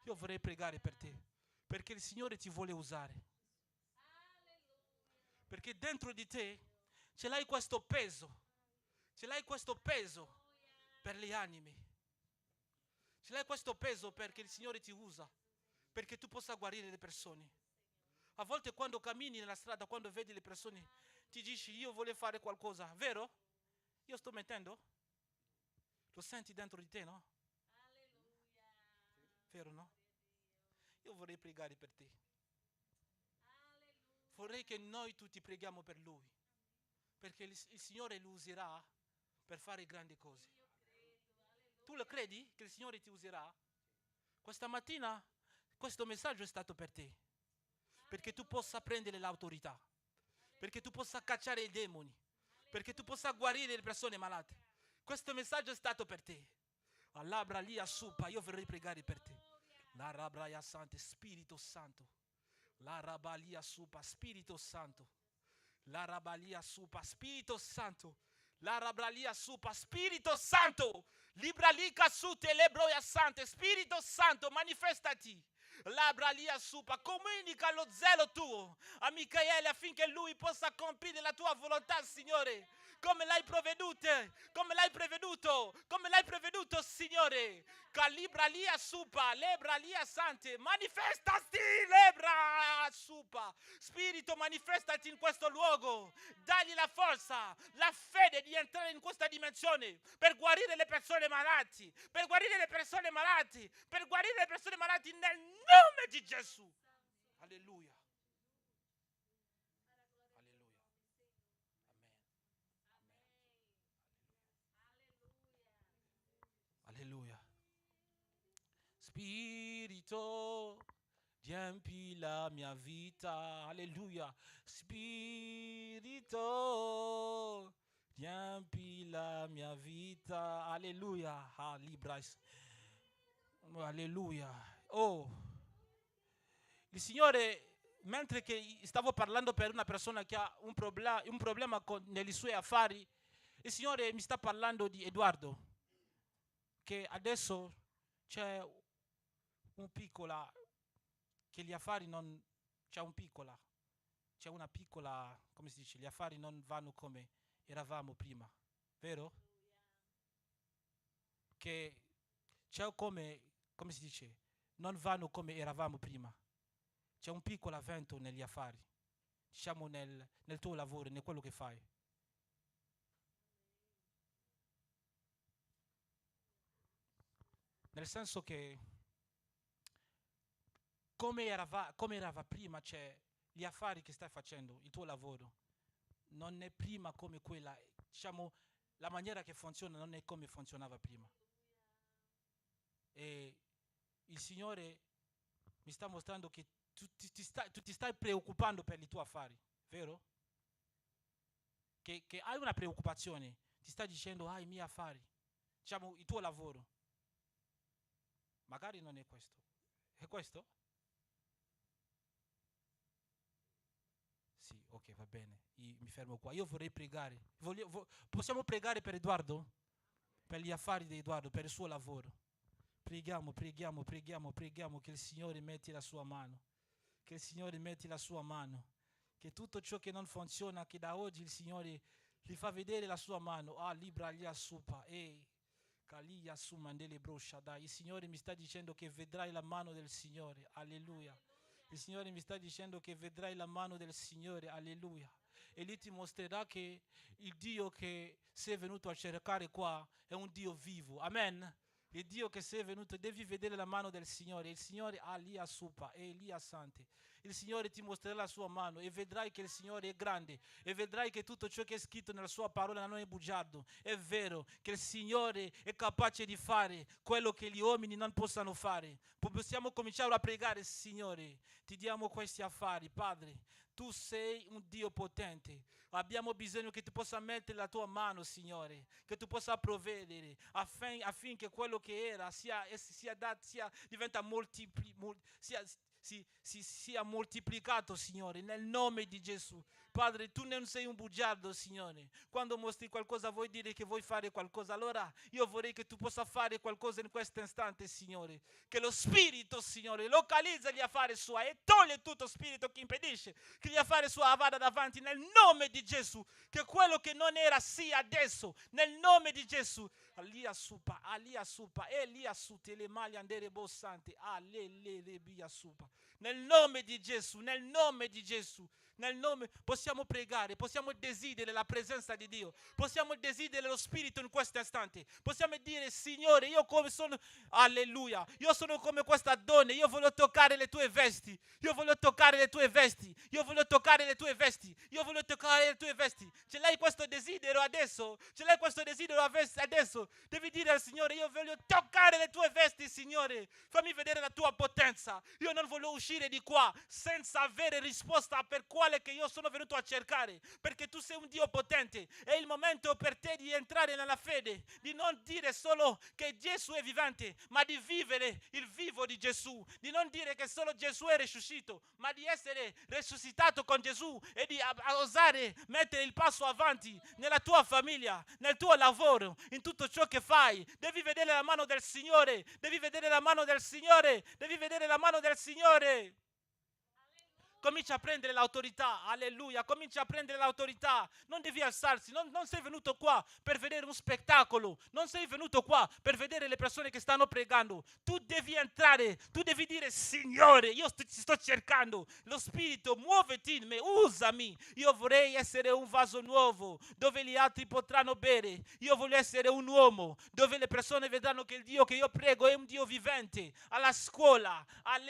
Io vorrei pregare per te, perché il Signore ti vuole usare. Perché dentro di te ce l'hai questo peso. Ce l'hai questo peso per le anime. Ce l'hai questo peso perché il Signore ti usa, perché tu possa guarire le persone. A volte quando cammini nella strada, quando vedi le persone, ti dici: io voglio fare qualcosa, vero? Io sto mettendo? Lo senti dentro di te, no? Vero, no? Io vorrei pregare per te. Vorrei che noi tutti preghiamo per lui, perché il Signore lo userà per fare grandi cose. Tu lo credi che il Signore ti userà? Questa mattina questo messaggio è stato per te, perché tu possa prendere l'autorità, perché tu possa cacciare i demoni, perché tu possa guarire le persone malate. Questo messaggio è stato per te. All'abra lia supa, io vorrei pregare per te. La rabraia sante, Spirito Santo. La rabalia supa, Spirito Santo. La rabalia supa, Spirito Santo. La rabalia supa, Spirito Santo. Libralica sute lebroia sante, Spirito Santo, manifestati. Labralia supa, comunica lo zelo tuo a Michaele affinché lui possa compiere la tua volontà, Signore. come l'hai preveduto, Signore. Calibra lia supa, lebra lia sante, manifestati, lebra supa. Spirito, manifestati in questo luogo, dagli la forza, la fede di entrare in questa dimensione per guarire le persone malate, per guarire le persone malate nel nome di Gesù. Alleluia. Alleluia. Spirito, riempi la mia vita. Alleluia. Spirito, riempi la mia vita. Alleluia. Ah, libras. Alleluia. Oh, il Signore, mentre che stavo parlando per una persona che ha un problema nei suoi affari, il Signore mi sta parlando di Edoardo, che adesso c'è un piccola, che gli affari non, c'è una piccola, come si dice, gli affari non vanno come eravamo prima, vero? Che c'è come si dice, non vanno come eravamo prima. C'è un piccolo avvento negli affari, diciamo nel tuo lavoro, in quello che fai. Nel senso che come erava prima, cioè gli affari che stai facendo, il tuo lavoro, non è prima come quella, diciamo, la maniera che funziona non è come funzionava prima. E il Signore mi sta mostrando che tu ti stai preoccupando per i tuoi affari, vero? Che hai una preoccupazione, ti stai dicendo, i miei affari, diciamo, il tuo lavoro. Magari non è questo. È questo? Sì, ok, va bene. Mi fermo qua. Io vorrei pregare. Possiamo pregare per Edoardo? Per gli affari di Edoardo, per il suo lavoro. Preghiamo che il Signore metti la sua mano. Che il Signore metti la sua mano. Che tutto ciò che non funziona, che da oggi il Signore gli fa vedere la sua mano. Ah, libra gli assupa. Il Signore mi sta dicendo che vedrai la mano del Signore. Alleluia. Il Signore mi sta dicendo che vedrai la mano del Signore. Alleluia. E Lui ti mostrerà che il Dio che sei venuto a cercare qua è un Dio vivo. Amen. Il Dio che sei venuto, devi vedere la mano del Signore. Il Signore ha lì a supa e lì a sante. Il Signore ti mostrerà la sua mano e vedrai che il Signore è grande e vedrai che tutto ciò che è scritto nella sua parola non è bugiardo. È vero che il Signore è capace di fare quello che gli uomini non possano fare. Possiamo cominciare a pregare. Signore, ti diamo questi affari, Padre. Tu sei un Dio potente. Abbiamo bisogno che tu possa mettere la tua mano, Signore, che tu possa provvedere affinché quello che era diventa sia moltiplicato, Signore, nel nome di Gesù. Padre, tu non sei un bugiardo, Signore. Quando mostri qualcosa vuoi dire che vuoi fare qualcosa. Allora io vorrei che tu possa fare qualcosa in questo istante, Signore. Che lo Spirito, Signore, localizza gli affari suoi e toglie tutto spirito che impedisce che gli affari suoi vada davanti nel nome di Gesù. Che quello che non era sia adesso, nel nome di Gesù. Alia supa, elia sute le maglie andere bossante, le bia supa. Nel nome di Gesù, nel nome di Gesù. Nel nome possiamo pregare, possiamo desiderare la presenza di Dio, possiamo desiderare lo Spirito in questo istante, possiamo dire: Signore, io come sono, alleluia, io sono come questa donna, io voglio toccare le tue vesti, io voglio toccare le tue vesti, io voglio toccare le tue vesti, io voglio toccare le tue vesti. Ce l'hai questo desiderio adesso? Ce l'hai questo desiderio adesso? Devi dire al Signore: io voglio toccare le tue vesti, Signore, fammi vedere la tua potenza. Io non voglio uscire di qua senza avere risposta per quale che io sono venuto a cercare, perché tu sei un Dio potente. È il momento per te di entrare nella fede, di non dire solo che Gesù è vivente, ma di vivere il vivo di Gesù, di non dire che solo Gesù è risuscitato, ma di essere risuscitato con Gesù e di osare mettere il passo avanti nella tua famiglia, nel tuo lavoro, in tutto ciò che fai. Devi vedere la mano del Signore, devi vedere la mano del Signore, devi vedere la mano del Signore. Comincia a prendere l'autorità, alleluia, comincia a prendere l'autorità. Non devi alzarsi, non sei venuto qua per vedere un spettacolo, non sei venuto qua per vedere le persone che stanno pregando. Tu devi entrare, tu devi dire: Signore, io ti sto cercando, lo Spirito, muoviti in me, usami. Io vorrei essere un vaso nuovo dove gli altri potranno bere. Io voglio essere un uomo dove le persone vedranno che il Dio che io prego è un Dio vivente, alla scuola,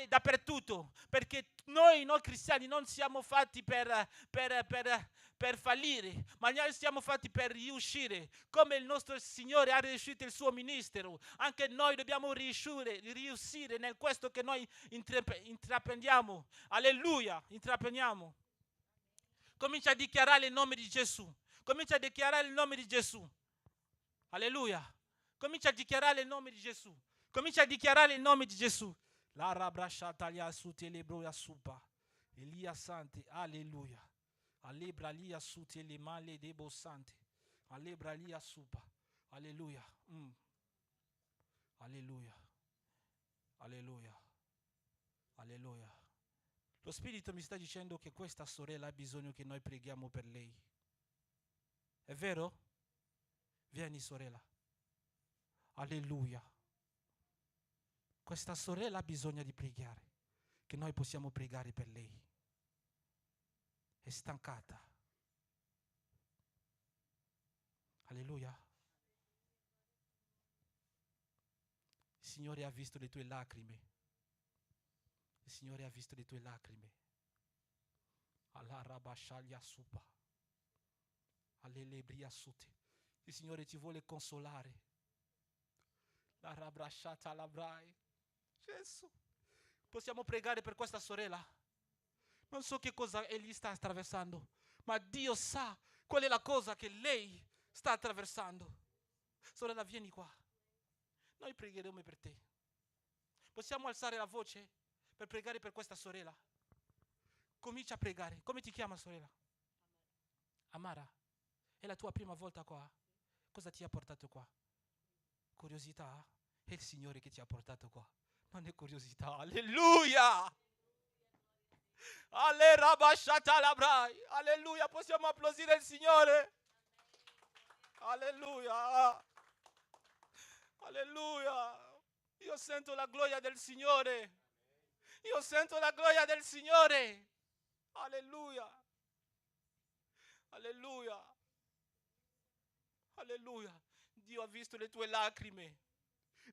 dappertutto, perché noi cristiani non siamo fatti per fallire, ma noi siamo fatti per riuscire. Come il nostro Signore ha riuscito il suo ministero, anche noi dobbiamo riuscire nel questo che noi intraprendiamo. Alleluia, intraprendiamo. Comincia a dichiarare il nome di Gesù. Comincia a dichiarare il nome di Gesù. Alleluia. Comincia a dichiarare il nome di Gesù. Comincia a dichiarare il nome di Gesù. La rabrashata lia su telebroia supa. Elia sante. Alleluia. Alebra lia su telemale debo sante. Alebra lia supa. Alleluia. Alleluia. Alleluia. Alleluia. Lo Spirito mi sta dicendo che questa sorella ha bisogno che noi preghiamo per lei. È vero? Vieni, sorella. Alleluia. Questa sorella ha bisogno di pregare, che noi possiamo pregare per lei. È stancata. Alleluia. Il Signore ha visto le tue lacrime. Il Signore ha visto le tue lacrime. Allah rabashaglia supa. Allelebria sute. Il Signore ti vuole consolare. La rabrashata labrai. Gesù. Possiamo pregare per questa sorella? Non so che cosa egli sta attraversando, ma Dio sa qual è la cosa che lei sta attraversando. Sorella, vieni qua. Noi pregheremo per te. Possiamo alzare la voce per pregare per questa sorella? Comincia a pregare. Come ti chiama, sorella? Amara. È la tua prima volta qua? Cosa ti ha portato qua? Curiosità? È il Signore che ti ha portato qua. Non è curiosità. Alleluia! Alleluia, possiamo applaudire il Signore. Alleluia. Alleluia. Io sento la gloria del Signore. Io sento la gloria del Signore. Alleluia. Alleluia. Alleluia. Dio ha visto le tue lacrime.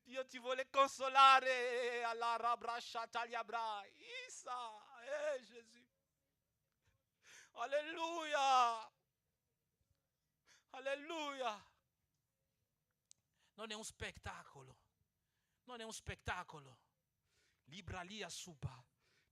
Dio ti vuole consolare. Alla rabrashata gli abrai. Isa. Gesù. Alleluia. Alleluia. Non è un spettacolo. Non è un spettacolo. Libra lia supa.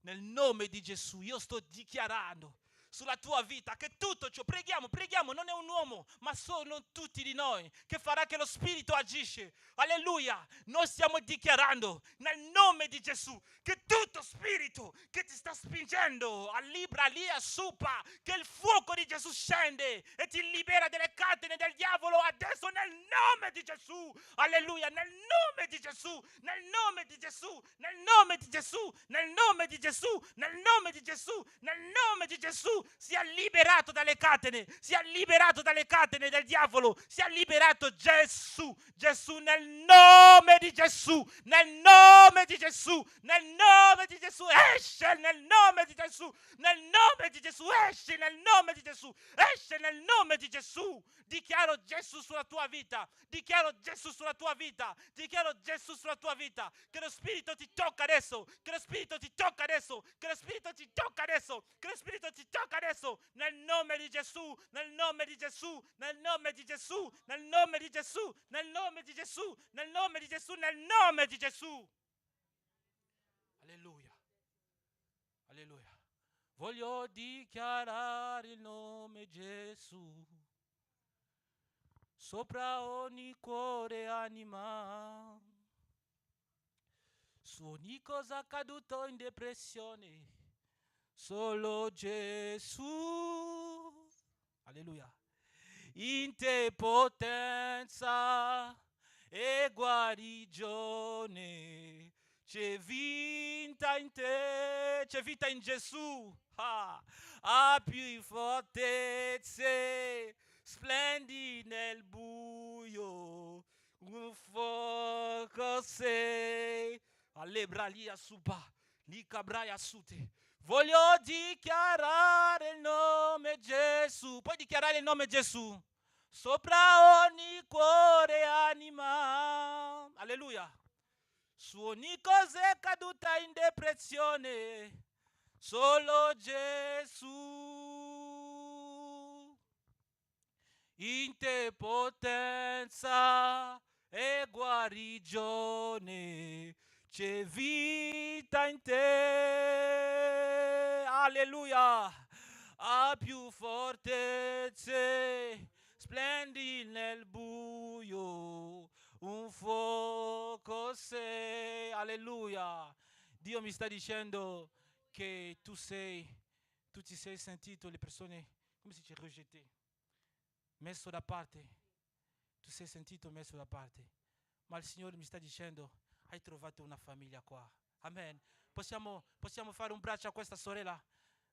Nel nome di Gesù io sto dichiarando sulla tua vita che tutto ciò, preghiamo, non è un uomo, ma sono tutti di noi che farà che lo Spirito agisce. Alleluia. Noi stiamo dichiarando nel nome di Gesù che tutto spirito che ti sta spingendo a libra lia supa, che il fuoco di Gesù scende e ti libera dalle catene del diavolo adesso nel nome di Gesù. Alleluia. Nel nome di Gesù, nel nome di Gesù, nel nome di Gesù, nel nome di Gesù, nel nome di Gesù, nel nome di Gesù. Sia liberato dalle catene, sia liberato dalle catene del diavolo, sia liberato Gesù. Gesù, nel nome di Gesù, nel nome di Gesù, nel nome di Gesù, esce nel nome di Gesù, nel nome di Gesù, esce nel nome di Gesù, esce nel nome di Gesù. Dichiaro Gesù sulla tua vita, dichiaro Gesù sulla tua vita, dichiaro Gesù sulla tua vita, che lo Spirito ti tocca adesso, che lo Spirito ti tocca adesso, che lo Spirito ti tocca adesso, che lo Spirito ti tocca adesso, nel nome di Gesù, nel nome di Gesù, nel nome di Gesù, nel nome di Gesù, nel nome di Gesù, nel nome di Gesù, nel nome di Gesù. Alleluia. Alleluia. Voglio dichiarare il nome Gesù sopra ogni cuore e anima, su ogni cosa caduto in depressione, solo Gesù. Alleluia. In te potenza e guarigione, c'è vinta in te c'è vita in Gesù. Ha più fortezze, splendi nel buio, un fuoco sei. Allebra lì a supa, lì cabraia sute. Voglio dichiarare il nome Gesù. Puoi dichiarare il nome Gesù sopra ogni cuore e anima. Alleluia. Su ogni cosa è caduta in depressione, solo Gesù. In te potenza e guarigione, c'è vita in te. Alleluia. Ha più fortezze, splendi nel buio, un fuoco sei. Alleluia. Dio mi sta dicendo che tu ti sei sentito le persone, come si dice, rejeté, messo da parte. Tu sei sentito messo da parte. Ma il Signore mi sta dicendo, hai trovato una famiglia qua. Amen. Possiamo fare un braccio a questa sorella,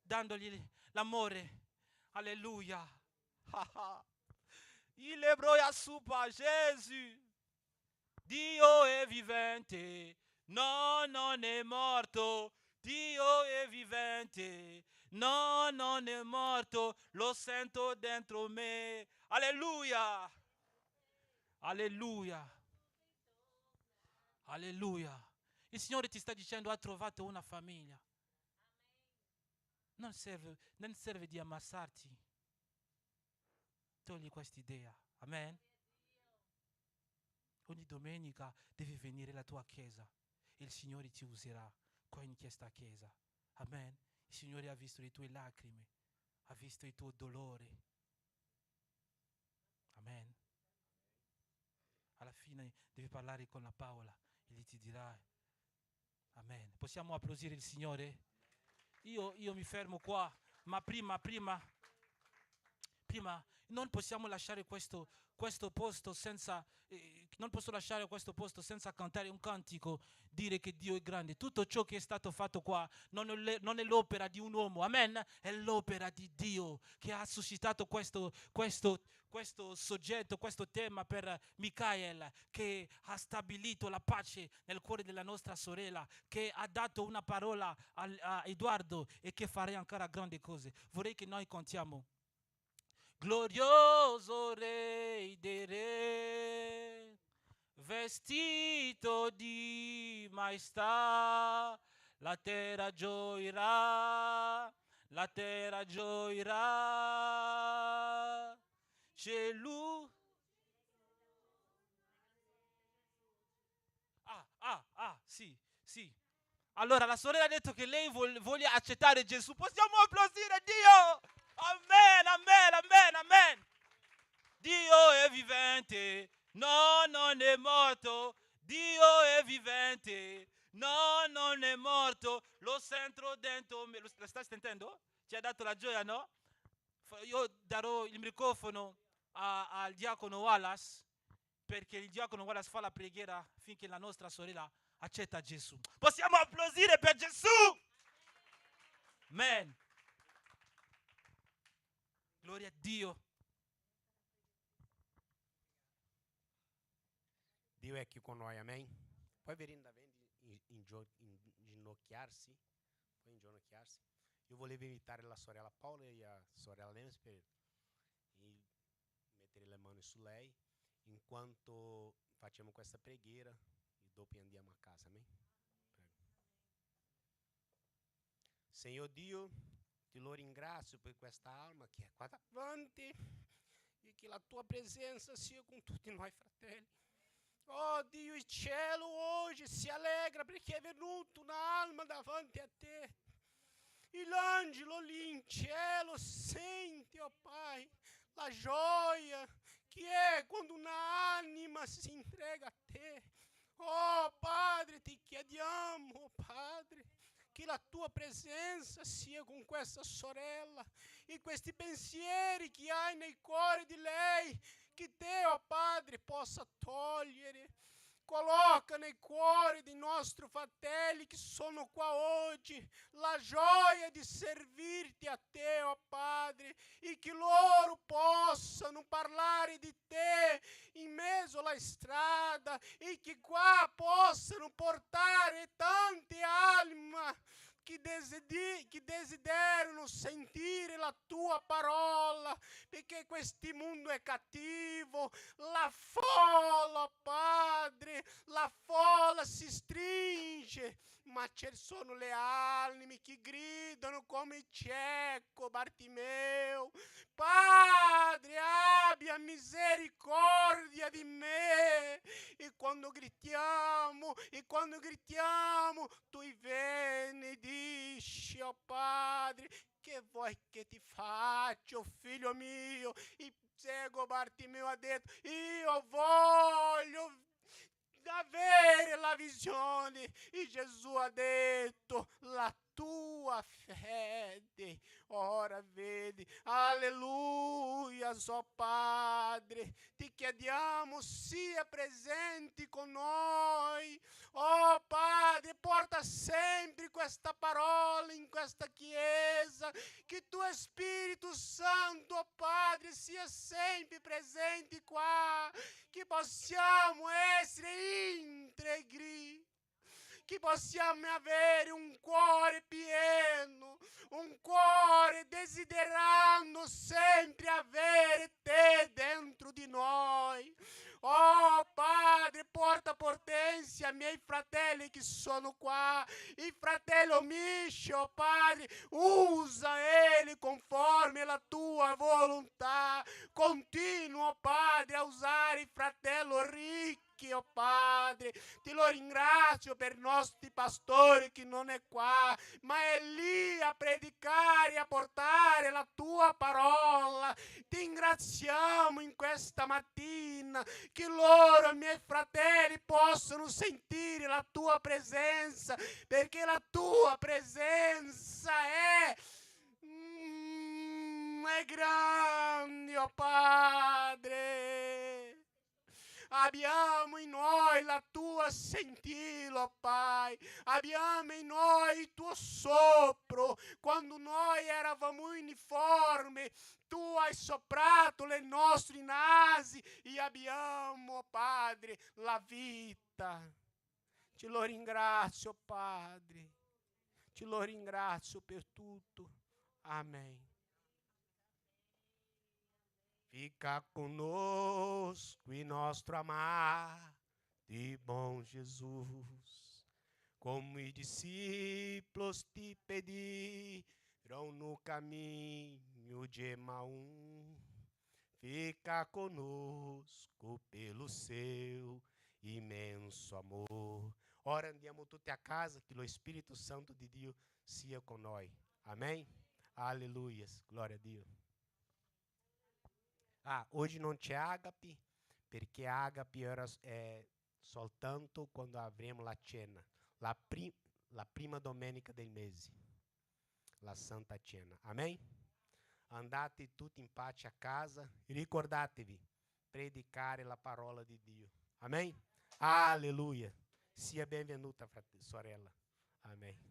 dandogli l'amore. Alleluia. Il ebroia supa Gesù. Dio è vivente, no, non è morto. Dio è vivente, no, non è morto. Lo sento dentro me. Alleluia. Alleluia. Alleluia. Il Signore ti sta dicendo, ha trovato una famiglia. Non serve di ammassarti. Togli questa idea. Amen. Ogni domenica devi venire alla tua chiesa. Il Signore ti userà qua in questa chiesa. Amen. Il Signore ha visto le tue lacrime, ha visto il tuo dolore. Amen. Alla fine devi parlare con la Paola e gli ti dirà amen. Possiamo applaudire il Signore? Io mi fermo qua, ma prima non possiamo lasciare questo posto senza non posso lasciare questo posto senza cantare un cantico, dire che Dio è grande. Tutto ciò che è stato fatto qua non è l'opera di un uomo, amen, è l'opera di Dio che ha suscitato questo soggetto, questo tema per Michael, che ha stabilito la pace nel cuore della nostra sorella, che ha dato una parola a Edoardo e che farà ancora grandi cose. Vorrei che noi cantiamo. Glorioso Re dei Re, vestito di maestà, la terra gioirà, la terra gioirà. C'è lui. Sì. Allora la sorella ha detto che lei vuole accettare Gesù. Possiamo applaudire Dio? Amen, amen, amen, amen. Dio è vivente, no, non è morto. Dio è vivente, no, non è morto. Lo sento dentro me. Lo stai sentendo? Ci ha dato la gioia, no? Io darò il microfono al diacono Wallace, perché il diacono Wallace fa la preghiera finché la nostra sorella accetta Gesù. Possiamo applaudire per Gesù? Amen. Gloria a Dio. Dio è qui con noi, amen. Poi venire inginocchiarsi. Io volevo invitare la sorella Paola e la sorella Lemes per mettere le mani su lei, in quanto facciamo questa preghiera e dopo andiamo a casa, amen. Prego. Signor Dio, ti lo ringrazio per questa alma che è qua davanti e che la tua presenza sia con tutti noi fratelli. Oh Dio, il cielo oggi si allegra perché è venuta un'alma davanti a te. E l'angelo lì in cielo sente, oh Pai, la gioia che è quando un'anima si entrega a te. Oh Padre, ti chiediamo, oh Padre, che la tua presenza sia con questa sorella e questi pensieri che hai nel cuore di lei, che te, oh Padre, possa togliere Coloca nei cuori dei nostri fratelli che sono qua oggi la gioia di servirti a te, oh Padre, e che loro possano parlare di te in mezzo alla strada e che qua possano portare tante anime che desiderano sentire la tua parola, perché questo mondo è cattivo, la folla, Padre, la folla si stringe, ma ci sono le anime che gridano come cieco Bartimeo. Padre, abbia misericordia di me. E quando gritiamo, tu benedici, oh Padre. Che vuoi che ti faccio, figlio mio? E cieco Bartimeo ha detto, io voglio avere la visione. E Gesù ha detto, la tua fede ora vedi. Alleluia, oh Padre, ti chiediamo sia presenti con noi. Oh Padre, porta sempre questa parola in questa chiesa, che tuo Spirito Santo, oh Padre, sia sempre presente qua, che possiamo essere integri, che possiamo avere un cuore pieno, un cuore desiderando sempre avere te dentro di noi. Oh Padre, porta potenza ai miei fratelli che sono qua, il fratello Miscio, oh Padre, usa ele conforme la tua volontà. Continua, Padre, a usare il fratello Ricchi, oh Padre. Ti lo ringrazio per i nostri pastori che non è qua, ma è lì a predicare, a portare la tua parola. Ti ringraziamo in questa mattina che loro, miei fratelli, possano sentire la tua presenza, perché la tua presenza è grande, oh Padre. Abbiamo in noi la tua sentilo, Pai. Abbiamo in noi il tuo sopro. Quando noi eravamo uniformi, tu hai soprato le nostre nasi e abbiamo, Padre, la vita. Te lo ringrazio, Padre. Te lo ringrazio per tutto. Amém. Fica conosco e nosso amar de bom Jesus, como os discípulos te pediram no caminho de Emaú. Fica conosco pelo seu imenso amor. Ora andiamo tutti a casa, que o Espírito Santo de Deus sia com nós. Amém? Aleluia. Glória a Deus. Hoje não c'è ágape, perché ágape era soltanto quando avremo la cena, la prima domenica del mese, la Santa Cena. Amém? Andate tutti in pace a casa e ricordatevi, predicare la parola di Dio. Amém? Aleluia. Sia benvenuta, sorella. Amém.